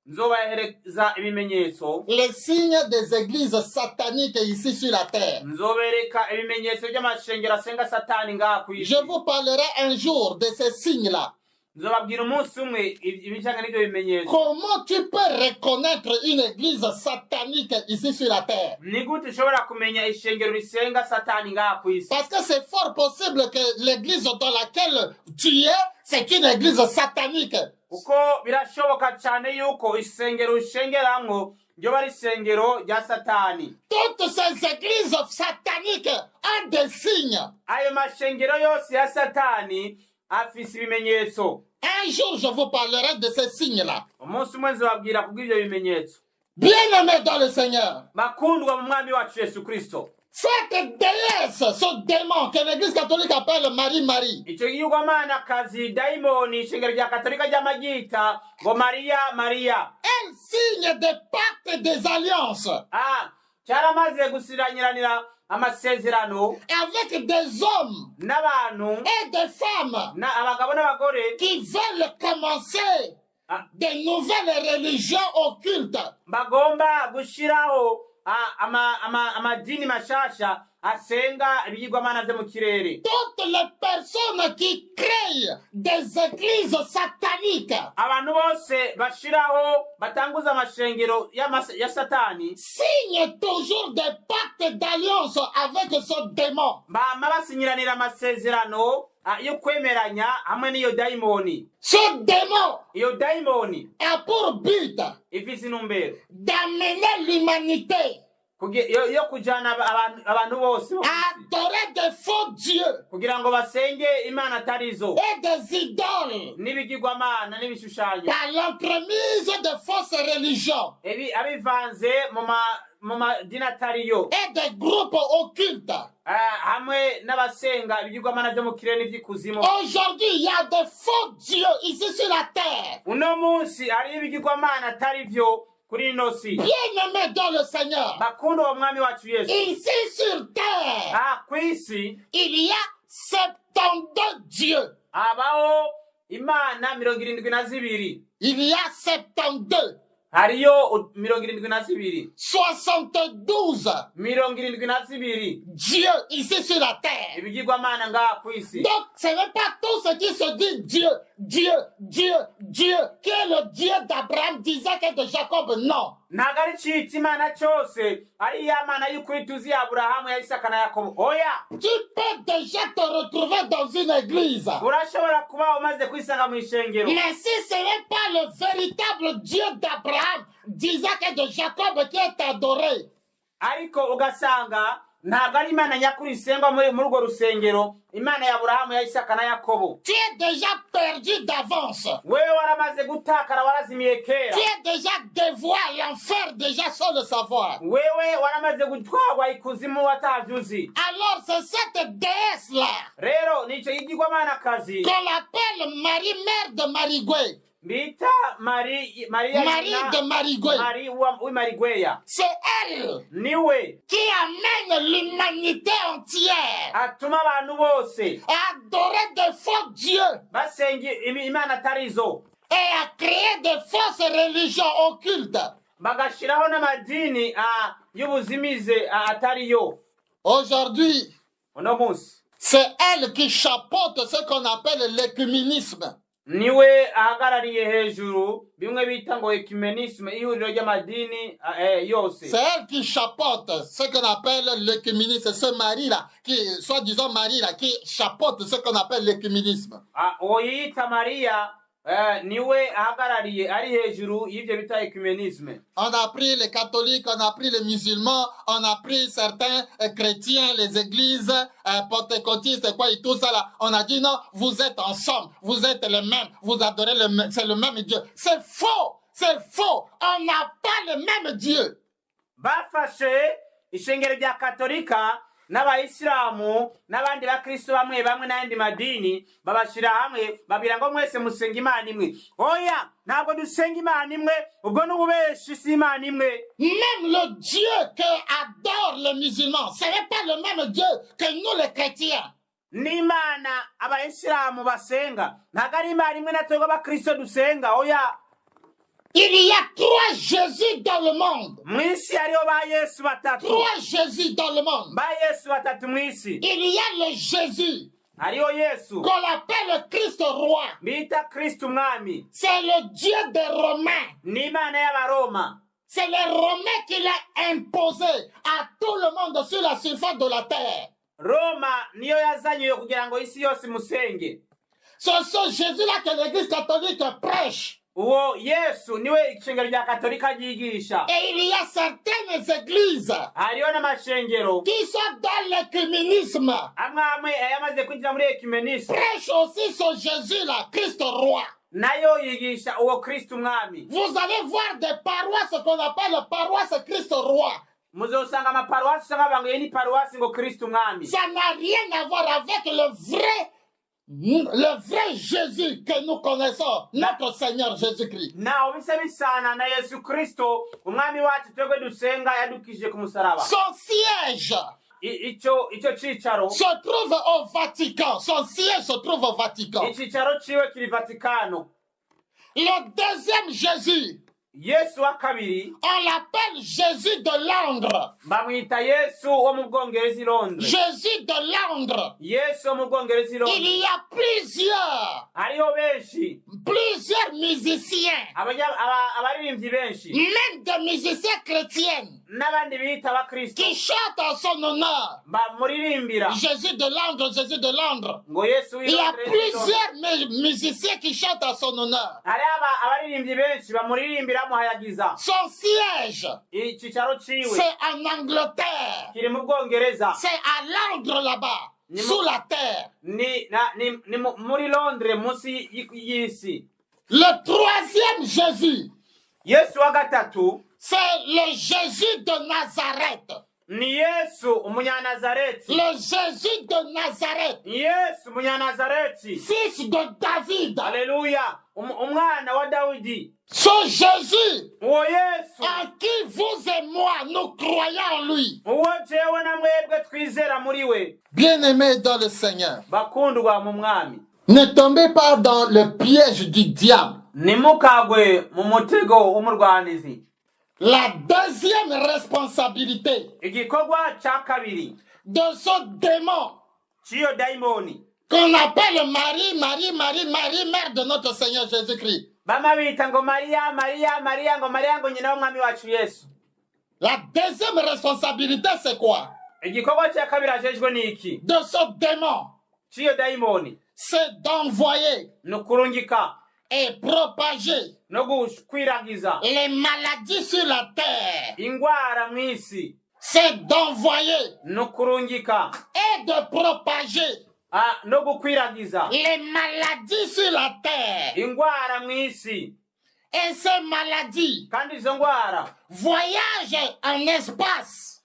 nzobahereza ibimenyetso, les signes des églises sataniques ici sur la terre. nzobereka ibimenyetso by'amashengero asenga satani ngaha ku isi. Je vous parlerai un jour de ces signes-là. nzobabwira umunsi umwe ibijyanye n'ibyo bimenyetso. Comment tu peux reconnaître une église satanique ici sur la terre? ni gute ushobora kumenya ishengero risenga satani ngaha ku isi? Parce que c'est fort possible que l'église dans laquelle tu es, c'est une église satanique. kuko birashoboka cyane yuko isengero ushengeramwo ryoba ari isengero rya satani. Toutes ces églises sataniques ont des signes. ayo mashengero yose ya satani afise ibimenyetso. Un jour, je vous parlerai de ces signes-là. umunsi umwe nzobabwira kubw'ibyo bimenyetso. Bien-aimés dans le Seigneur, bakundwa mu mwami wacu Yesu Kristo, cette déesse, ce démon que l'église catholique appelle Marie-Marie, icyo giyugwamanakazi dayimoni ishengero rya katolika ry'amagita ngo Mariya, elle signe des pactes et des alliances cyaramaze gusiranyiranira amasezerano avec des hommes n'abantu et des femmes abagabo n'abagore qui veulent commencer de nouvelles religions occultes. bagomba gushiraho amadini mashasha asenga ibigirwamana byo mu kirere. Toutes les personnes qui créent des églises sataniques, abantu bose bashiraho batanguza amashengero ya satani, signent toujours des pactes d'alliance avec ce démon. bama basinyiranira amasezerano yo kwemeranya hamwe n'iyo dayimoni. Ce démon iyo dayimoni a pour but ifise intumbero d'amener l'humanité yo kujana abantu bose à adorer des faux dieux kugira ngo basenge imana atarizo et des idoles n'ibigirwamana n'ibishushanyo, par l'entremise de fausses religions abivanze mu madini atariyo et des groupes occultes. hamwe n'abasenga ibigirwamana byo mu kirere n'ivy'ikuzimu. Aujourd'hui, il y a des faux dieux ici sur la terre. uno munsi hari ibigirwamana atari vyo kuri ino si. Bien-aimés dans le Seigneur, bakunda uwo mwami wacu Yesu, ici sur terre, kw'isi il y a 72 dieux. habaho imana 72. Il y a 72. hariyo 72. 72 72 Dieu ici sur la terre. ibigirwamana ngaha ku isi. Donc, ce n'est pas tout ce qui se dit Dieu, Dieu, Dieu, Dieu, qui est le Dieu d'Abraham, d'Isaac et de Jacob. Non. ntabwo ari citse imana cyose ari ya mana y'ukuri tuzi ya Aburahamu, ya Isaka na Yakobo. oya, Tu peux déjà te retrouver dans une église. urashobora kuba umaze kwisanga mu ishengero, Mais si ce n'est pas le véritable Dieu d'Abraham, d'Isaac et de Jacob qui est adoré, ariko ugasanga ntabwo ari imana nyakuri isengwa muri urwo rusengero, imana ya Aburahamu, ya Isaka na Yakobo, tu es déjà perdu d'avance. wewe waramaze gutakara, warazimiye kera. Tu es déjà dévoué à l'enfer déjà sans le savoir. wewe waramaze gutwarwa ikuzimu watavyuzi. Alors c'est cette déesse-là rero nico yigirwamanakazi qu'on appelle Marie, mère de Marigwe. bita Marie de Marigwe. Marie w'Imarigweya. C'est elle niwe qui amène l'humanité entière atuma abantu bose à adorer des faux dieux basenga imana atarizo et à créer des fausses religions occultes. bagashiraho n'amadini y'ubuzimize atariyo. Aujourd'hui, uno munsi c'est elle qui chapeaute ce qu'on appelle l'écuménisme. niwe ahagarariye hejuru bimwe bita ngo ecumenisme, ihuriro ry'amadini yose. C'est elle qui chapeaute ce qu'on appelle l'écuménisme. Ce mari-là, qui, soi-disant mari-là, qui chapeaute ce qu'on appelle l'écuménisme. uwo yita Mariya niwe ahagarariye ari hejuru y'ivyo bita ecumenisme. On a pris les catholiques, on a pris les musulmans, on a pris certains chrétiens, les églises pentecôtistes, quoi, et tout ça là. On a dit non, vous êtes ensemble, vous êtes les mêmes, vous adorez c'est le même Dieu. C'est faux! C'est faux. On n'a pas le même Dieu. Bafashe ishengero rya Katolika n'abayisilamu n'abandi bakristo bamwe bamwe n'andi madini babashira hamwe babira ngo mwese musenga Imana imwe. Oya, ntabwo dusenga Imana imwe, ubwo n'ububeshi si Imana imwe. Même le Dieu que adorent les musulmans, ce n'est pas le même Dieu que nous les chrétiens. N'Imana abayisilamu basenga ntabwo ari Imana imwe na twebwe abakristo dusenga. Oya, il y a 3 Jésus dans le monde. mwisi hariho ba Yesu batatu. 3 Jésus dans le monde. Ba Yesu batatu mwisi. Il y a le Jésus Hariho Yesu qu'on appelle le Christ roi. bita Kristo umwami. C'est le Dieu des Romains. N'Imana y'Abaroma. C'est les Romains qui l'ont imposé à tout le monde sur la surface de la terre. Roma niyo yazanywe kugira ngo isi yose musenge. C'est ce Jésus-là que l'Église catholique prêche. Uwo Yesu niwe ishengero rya Katolika ryigisha. Et il y a certaines églises Hariho n'amashengero qui sont dans l'écuménisme. amwe amwe yamaze kwinjira muri ekumenisme. Prêche aussi ce Jésus-là, Christ roi. Nayo yigisha uwo Kristo umwami. Vous allez voir des paroisses qu'on appelle les paroisses Christ roi. Muzosanga amaparuwasi usanga banguye ni paruwasi ngo Kristo umwami. Ça n'a rien à voir avec le vrai Jésus que nous connaissons, notre Seigneur Jésus-Christ. Naho bisa bisana na Yesu Kristo umwami wacu twebwe dusenga yadukije ku musaraba. Son siège Ico cicaro se trouve au Vatican. Son siège se trouve au Vatican. icicaro ciwe kiri Vatikano. Le deuxième Jésus, Yesu wa kabiri on l'appelle Jésus de Londres. bamwita Yesu wo mu Bwongereza i Londres. Jésus de Londres. Yesu wo mu Bwongereza i Londres. Il y a hariho benshi plusieurs musiciens, abaririmbyi benshi même des musiciens chrétiens, n'abandi bita abakristo qui chantent en son honneur. bamuririmbira Jésus de Londres, Jésus de Londres. ngo Yesu Il y a plusieurs musiciens qui chantent en son honneur. hari abaririmbyi benshi bamuririmbira muhayagiza. Son siège, icicaro ciwe c'est en Angleterre. kiri mu Bwongereza. C'est à Londres là-bas, sous la terre. ni muri Londres munsi y'isi. Le troisième Jésus, Yesu wa gatatu c'est le Jésus de Nazareth. ni Yesu umunyanazareti. Le Jésus de Nazareth, Yesu umunyanazareti, fils de David. haleluya, umwana wa Dawidi. Ce Jésus Uwo Yesu en qui vous et moi nous croyons en lui. uwo jewe na mwebwe twizera muri we. Bien-aimés dans le Seigneur, Bakundwa mu mwami, ne tombez pas dans le piège du diable. nimukagwe mu mutego w'umurwanizi. La deuxième responsabilité Igikorwa ca kabiri de ce démon ciyo daimoni qu'on appelle Marie, mère de notre Seigneur Jésus-Christ. bama bita ngo Mariya ngo nyina w'umwami wacu Yesu. La deuxième responsabilité, c'est quoi? Igikorwa ca kabiri ajejwe niki De ce démon, ciyo daimoni c'est d'envoyer no kurungika et propager no gukwiragiza les maladies sur la terre. ingwara mw'isi. C'est d'envoyer no kurungika et de propager no gukwiragiza les maladies sur la terre. ingwara mw'isi. Et ces maladies kandi izo ngwara voyagent en espace.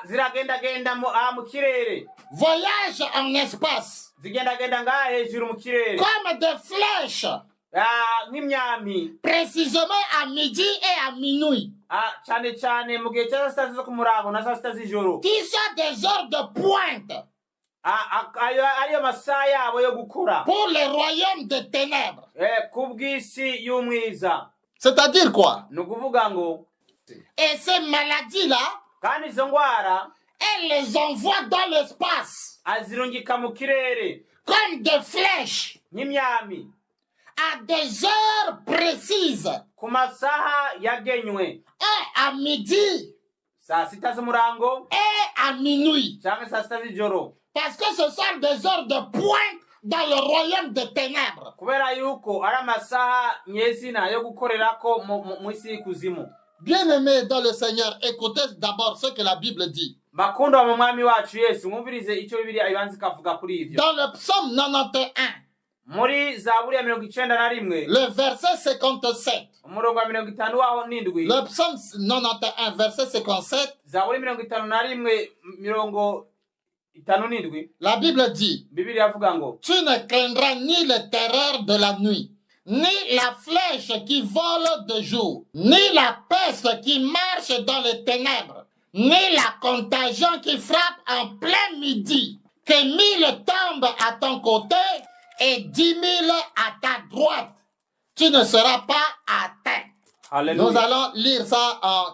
ziragendagenda mu kirere. Voyagent en espace. Zigendagenda ngaha hejuru mu kirere Comme des flèches. nk'imyami. Précisément à midi et à minuit. cyane cyane mu gihe cya saa sita zo ku murango na saa sita z'ijoro. Qui sont des heures de pointe. ariyo masaha yabo yo gukura Pour le royaume des ténèbres. ku bw'isi y'umwiza. C'est-à-dire quoi? ni ukuvuga ngo Et ces maladies-là, kandi izo ngwara elles les envoient dans l'espace. azirungika mu kirere Comme des flèches. nk'imyami À des heures précises. ku masaha yagenywe. À midi. saa sita z'umurango Et à minuit. cyangwa saa sita z'ijoro. Parce que ce sont des heures de pointe dans le royaume des ténèbres. kubera yuko ari amasaha nyezina yo gukorerako mu isi y'ikuzimu. Bien-aimés dans le Seigneur, écoutez d'abord ce que la Bible dit. bakundwa mu mwami wacu Yesu mwumvirize icyo Bibiliya ibanza ikavuga kuri ivyo. Dans le psaume 91, muri Zaburi ya 91 le verset 57. umurongo wa 57 Le psaume 91 verset 57. Zaburi 51 57 La Bible dit: Bibiliya avuga ngo tu ne craindras ni les terreurs de la nuit, ni la flèche qui vole de jour, ni la peste qui marche dans les ténèbres, ni la contagion qui frappe en plein midi. Que 1000 tombent à ton côté et 10 000 à ta droite, tu ne seras pas atteint. Alléluia. Nous allons lire ça en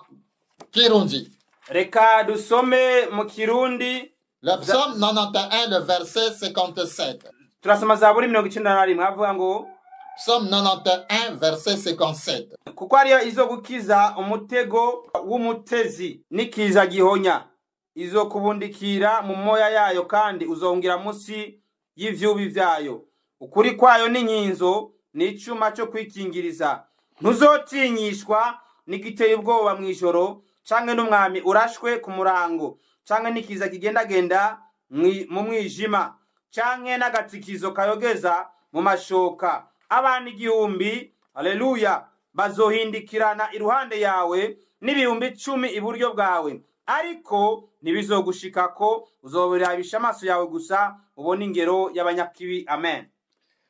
Kirundi. Reka dusome mu Kirundi. Le psaume 91, le verset 57. Turasoma Zaburi 91 avuga ngo Psaume 91, verset 57. kuko ariyo izo gukiza umutego w'umutezi n'ikiza gihonya, izo kubundikira mu moya yayo kandi uzongira musi y'ivyubi vyayo. Ukuri kwayo n'inkinzo n'icuma cyo kwikingiriza. Ntuzotinyishwa n'igiteye ubwoba mw'ijoro, canke n'umwami urashwe ku murango, canke n'ikiza kigendagenda mu mwijima, canke n'agatikizo kayogeza mu mashoka. Abantu 1000, haleluya, bazohindikirana iruhande yawe n'ibihumbi 10 iburyo bwawe, ariko ntibizogushikako. Uzobirabisha amaso yawe gusa ubone ingero y'abanyakibi. Amen.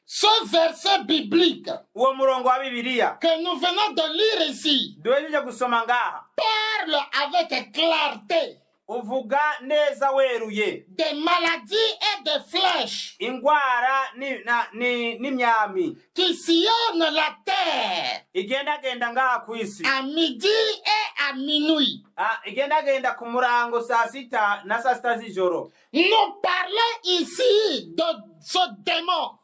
Ce verset biblique Uwo murongo wa Bibiliya que nous venons de lire ici duhejeje gusoma ngaha parle avec clarté uvuga neza weruye des maladies et des flèches ingwara n'imyami qui sillonnent la terre igendagenda ngaha kw'isi à midi et à minuit. igendagenda ku murango saa sita na saa sita z'ijoro. Nous parlons ici de ce démon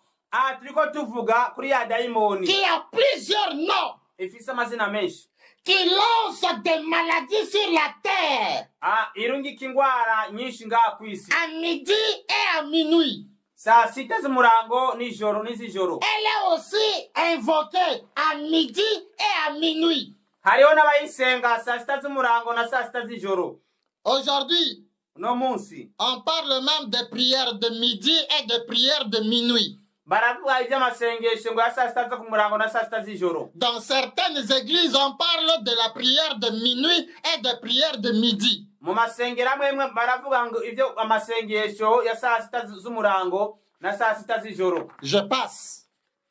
turiko tuvuga kuri ya daimoni qui a plusieurs noms, ifise amazina menshi, qui lance des maladies sur la terre irungika ingwara nyinshi ngaha kw'isi à midi et à minuit. saa sita z'umurango n'ijoro n'izijoro. Elle est aussi invoquée à midi et à minuit. Hariho n'abayisenga saa sita z'umurango na saa sita z'ijoro. Aujourd'hui, no munsi on parle même des prières de midi et des prières de minuit. baravuga ivy'amasengesho ngo ya saa sita zo ku murango na saa sita z'ijoro. Dans certaines églises, on parle de la prière de minuit et des prières de midi. Mu masengero amwe baravuga ngo ivyo amasengesho ya saa sita z'umurango na saa sita z'ijoro. Je passe.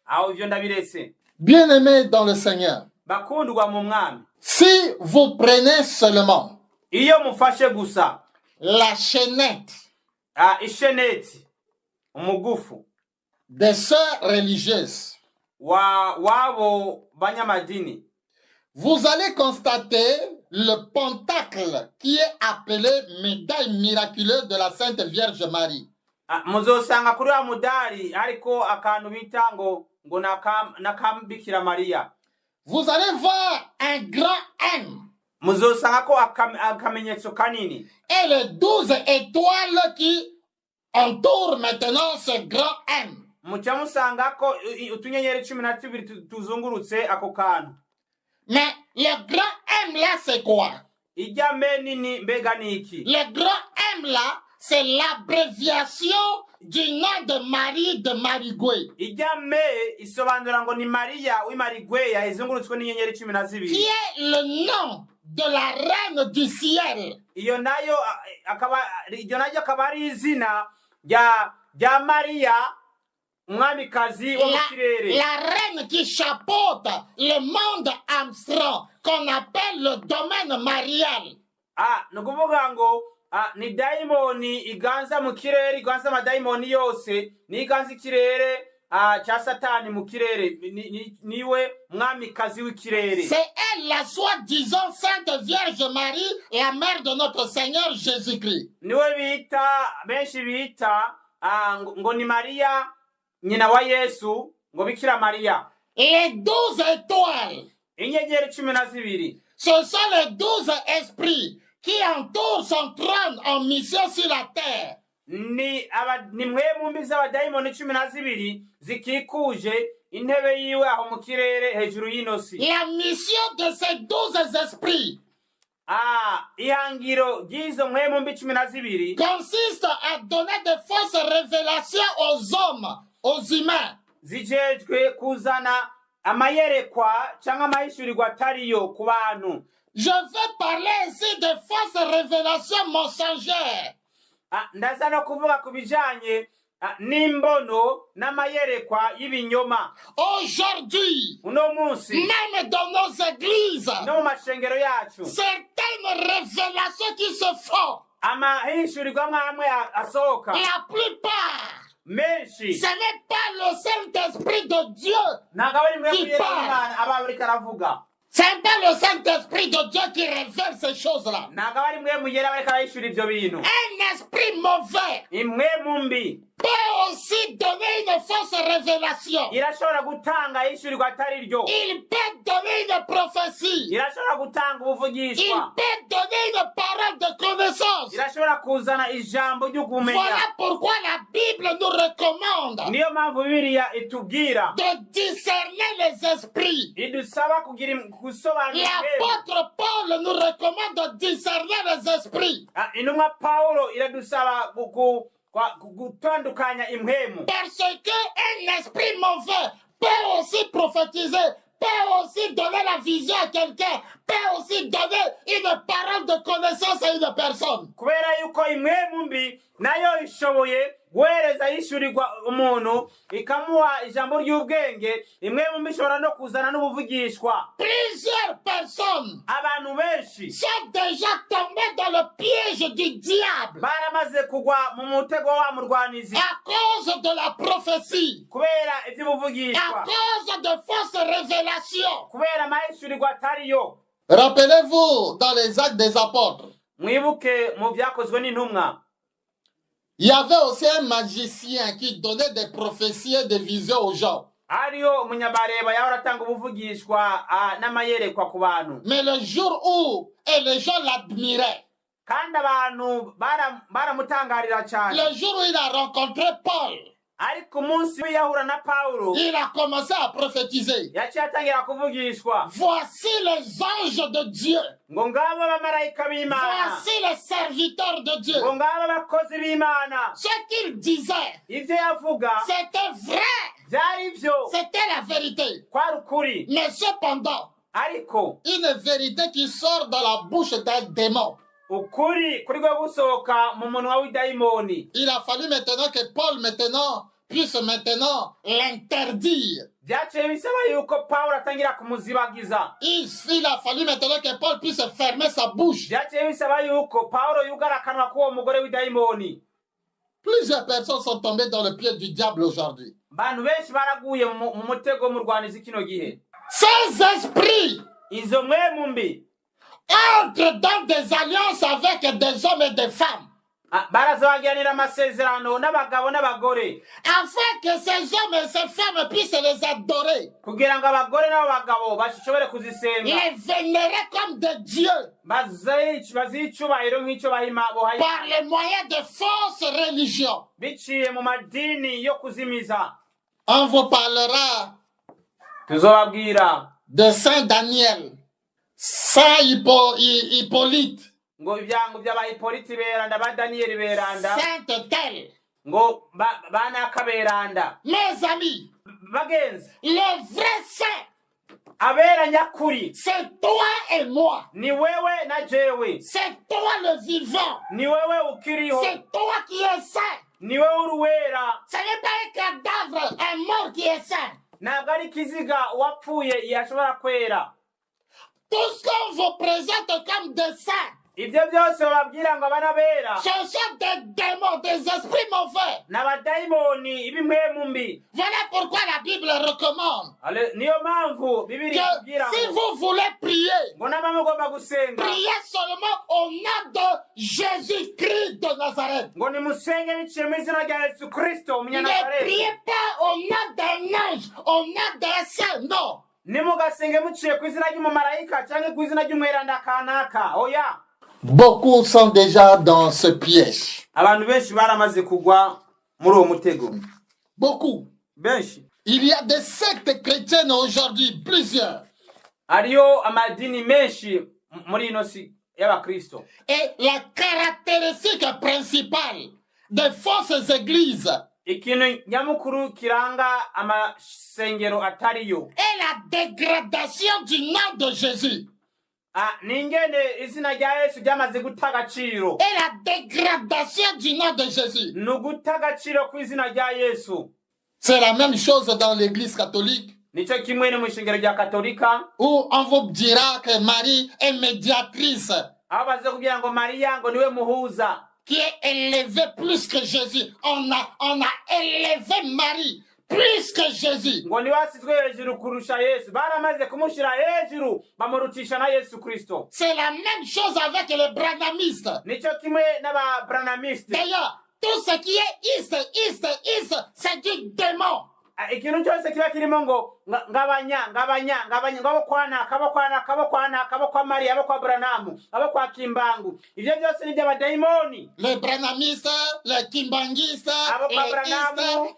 Aho ivyo ndabiretse. Bien-aimés dans le Seigneur, bakundwa mu mwami, si vous prenez seulement iyo mufashe gusa la chaînette isheneti umugufu des sœurs religieuses, wabo banyamadini, vous allez constater le pentacle qui est appelé médaille miraculeuse de la Sainte Vierge Marie. muzosanga kuri wa mudari ariko akantu bita ngo nakambikira Maria. Vous allez voir un grand M. Muzosanga ko akamenyetso kanini. Et les 12 étoiles qui entourent maintenant ce grand M. Muca musanga ko utunyenyeri 12 tuzungurutse ako kantu. Mais le grand M là, c'est quoi? Ijambe nini mbega niki? Le grand M là, c'est l'abréviation du nom de Marie de Marigwe. Ijambe isobanura ngo ni Maria w'Imarigwe izungurutswe n'inyenyeri 12. Qui est le nom de la reine du ciel. Iyo nayo akaba ari izina rya Maria umwamikazi wo mu kirere. La reine qui chapeaute le monde Armstrong, qu'on appelle le domaine marial. Nukuvuga ngo ni daimoni iganza mu kirere, iganza amadaimoni yose, ni iganza ikirere cha Satani mu kirere, niwe mwamikazi w'ikirere. C'est elle la soi-disant Sainte Vierge Marie, la mère de notre Seigneur Jésus-Christ. Niwe benshi bita ngo ni Maria nyina wa Yesu, ngo Bikira Maria. Les 12 étoiles, inyenyeri 12, ce sont les 12 esprits qui entourent son trône en mission sur la terre. Ni mwe mumbi z'abadaimoni 12 zikikuje intebe yiwe aho mu kirere hejuru y'inosi. La mission de ces 12 esprits ihangiro ry'izo mwe mumbi 12 consiste à donner de fausses révélations aux hommes, aux humains. zijejwe kuzana amayerekwa cyangwa amahishurirwa atariyo ku bantu. Je vais parler ici de fausses révélations mensongères. Ndaza no kuvuga ku bijanye n'imbono n'amayerekwa y'ibinyoma. Aujourd'hui, uno munsi, même dans nos églises, no mu mashengero yacu, certaines révélations qui se font, amahishurirwa amwe asohoka, la plupart, menshi, ce n'est pas le Saint-Esprit de Dieu qui parle. C'est pas le Saint-Esprit de Dieu qui révèle ces choses-là. Un esprit mauvais peut aussi donner une fausse révélation. Il peut donner une prophétie. Il peut donner une parole de connaissance. Voilà pourquoi la Bible nous recommande de discerner les esprits. L'apôtre Paul nous recommande de discerner les esprits. Parce qu'un esprit mauvais peut aussi prophétiser, peut aussi donner la vision à quelqu'un, peut aussi donner une parole de connaissance à une personne. guhereza yishurirwa umuntu ikamuha ijambo ry'ubwenge imwe mu mishobora no kuzana n'ubuvugishwa. Plusieurs personnes abantu benshi sont déjà tombés dans le piège du diable baramaze kugwa mu mutego wa murwanizi à cause de la prophétie, kubera iby'ubuvugishwa, à cause de fausses révélations, kubera amayishurirwa atariyo. Rappelez-vous dans les Actes des Apôtres, mwibuke mu byakozwe n'intumwa, il y avait aussi un magicien qui donnait des prophéties et des visions aux gens. Mais le jour où les gens l'admiraient, le jour où il a rencontré Paul, il a commencé à prophétiser. Voici les anges de Dieu. Voici les serviteurs de Dieu. Ce qu'il disait, c'était vrai. C'était la vérité. Mais cependant, une vérité qui sort de la bouche d'un démon. Il a fallu maintenant que Paul puisse l'interdire. Il a fallu maintenant que Paul puisse fermer sa bouche. Plusieurs personnes sont tombées dans le piège du diable aujourd'hui. Ces esprits entrent dans des alliances avec des hommes et des femmes, afin que ces hommes et ces femmes puissent les adorer, les vénérer comme des dieux, par les moyens de fausses religions. On vous parlera de Saint Daniel, Saint Hippolyte, Sainte Tel. Mes amis, le vrai saint, c'est toi et moi. C'est toi le vivant. C'est toi qui es saint. Ce n'est pas un cadavre, un mort qui est saint. Tout ce qu'on vous présente comme des saints, ce sont des démons, des esprits mauvais. Voilà pourquoi la Bible recommande que si vous voulez prier, priez seulement au nom de Jésus-Christ de Nazareth. Ne priez pas au nom d'un ange, au nom d'un saint, non. Beaucoup sont déjà dans ce piège. Beaucoup. Il y a des sectes chrétiennes aujourd'hui, plusieurs. Et la caractéristique principale des fausses églises, ikintu nyamukuru kiranga amasengero atariyo est la dégradation du nom de Jésus. Ningene izina rya Yesu ryamaze guta agaciro. Et la dégradation du nom de Jésus. Nuguta agaciro ku izina rya Yesu. C'est la même chose dans l'église catholique. Nico kimwe no mu ishengero rya Katolika. Où on vous dira que Marie est médiatrice. Aho baze kugira ngo Maria ngo niwe muhuza. Qui est élevé plus que Jésus. On a élevé Marie plus que Jésus. Ngo niwe asizwe hejuru kurusha Yesu. Baramaze kumushira hejuru bamurutisha na Yesu Kristo. C'est la même chose avec les branhamistes. Nico kimwe n'aba branhamistes. D'ailleurs, tout ce qui est East, c'est du démon. Ikintu cyose kiba kirimo ngo ngabanya ngabo kwa Maria, abo kwa Branamu, abo kwa Kimbangu. Ivyo byose ni by'abadayimoni. Les branhamistes, les kimbangistes, les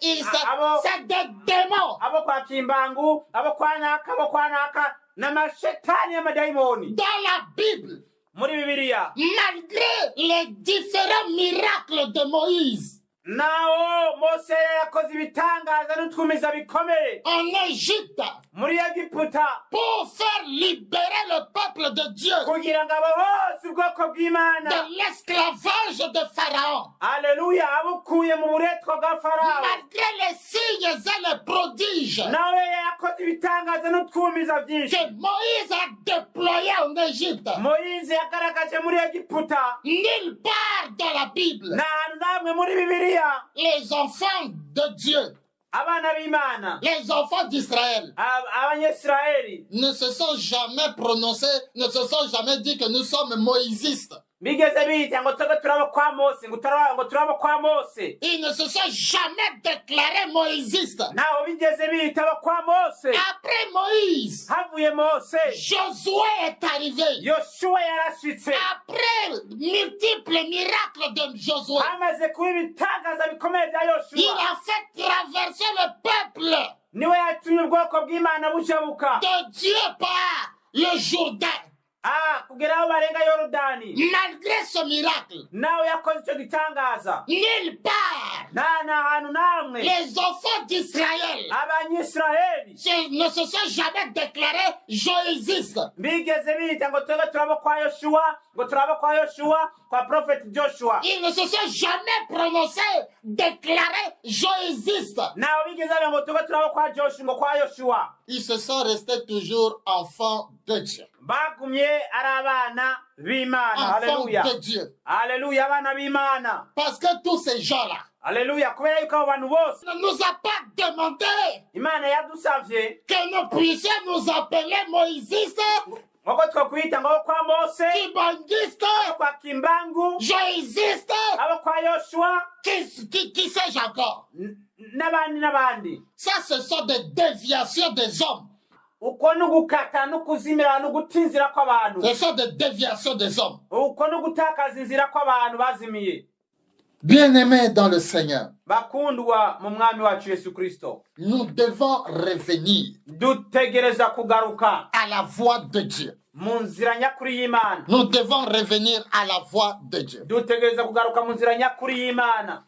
East, c'est des démons. Abo kwa Kimbangu, abo kwa naka, na mashetani y'amadayimoni. Dans la Bible, muri Bibiliya, malgré les différents miracles de Moïse, nao Mose yakoze ibitangaza n'utwumiza bikomeye en Égypte, muri Egiputa, pour faire libérer le peuple de Dieu kugira ngo bose ubwoko bw'Imana de l'esclavage de Pharaon. Alléluia, abukuye mu buretwa bwa Farao. Malgré les signes et les prodiges nawe yakoze ibitangaza n'utwumiza byinshi que Moïse a déployé en Égypte, Moïse yagaragaje muri Egiputa, nulle part dans la Bible, nta namwe muri Bibiliya les enfants de Dieu, abana b'Imana, les enfants d'Israël, abanyesirayeli ne se sont jamais prononcés, ne se sont jamais dit que nous sommes moïsistes. bigeze bita ngo twebwe turaba kwa Mose, ngo turaba kwa Mose. Ils ne se sont jamais déclarés moïsistes. Naho bigeze bita abo kwa Mose. Après Moïse, havuye Mose, Josué est arrivé. Yoshua yarashitse. Après multiples miracles de Josué, amaze kuba ibitangaza bikomeye bya il Yoshua, a fait traverser le peuple niwe yatumye ubwoko bw'Imana bujabuka de Dieu par le Jourdain. kugera aho barenga Yorodani. Malgré ce miracle, nawe yakoze icyo gitangaza, nulle part nta hantu namwe les enfants d'Israël abanyisiraheli ne se sont jamais déclarés joïsistes. bigeze bita ngo twebwe turaba kwa Yoshua, ngo turaba kwa Yoshua, kwa Prophet Joshua. Ils ne se sont jamais prononcés, déclarés joïsistes. nawe bigeze bita ngo twebwe turaba kwa Joshua, ngo kwa Yoshua. Ils se sont restés toujours enfants de Dieu. bagumye ari abana b'Imana. Enfants Alléluia, de Dieu. Alléluia, abana b'Imana. Parce que tous ces gens-là Alléluia, kubera yuko abo bantu bose ne nous a pas demandé Imana yadusavye que nous puissions nous appeler moïsistes, nk'uko twokwita ngo abo kwa Mose, kimbangistes, abo kwa Kimbangu, joïsistes, abo kwa Yoshua, qui sais-je encore. n'abandi. Ça, ce sont des déviations des hommes. Uko n'ugukata n'ukuzimira n'ugutinzira kw'abantu. Ce sont des déviations des hommes. Uko n'ugutakaza inzira kw'abantu bazimiye. Bien-aimés dans le Seigneur, bakundwa mu mwami wacu Yesu Kristo, nous devons revenir dutegereza kugaruka à la voix de Dieu. mu nzira nyakuri y'Imana. Nous devons revenir à la voix de Dieu. dutegereza kugaruka mu nzira nyakuri y'Imana.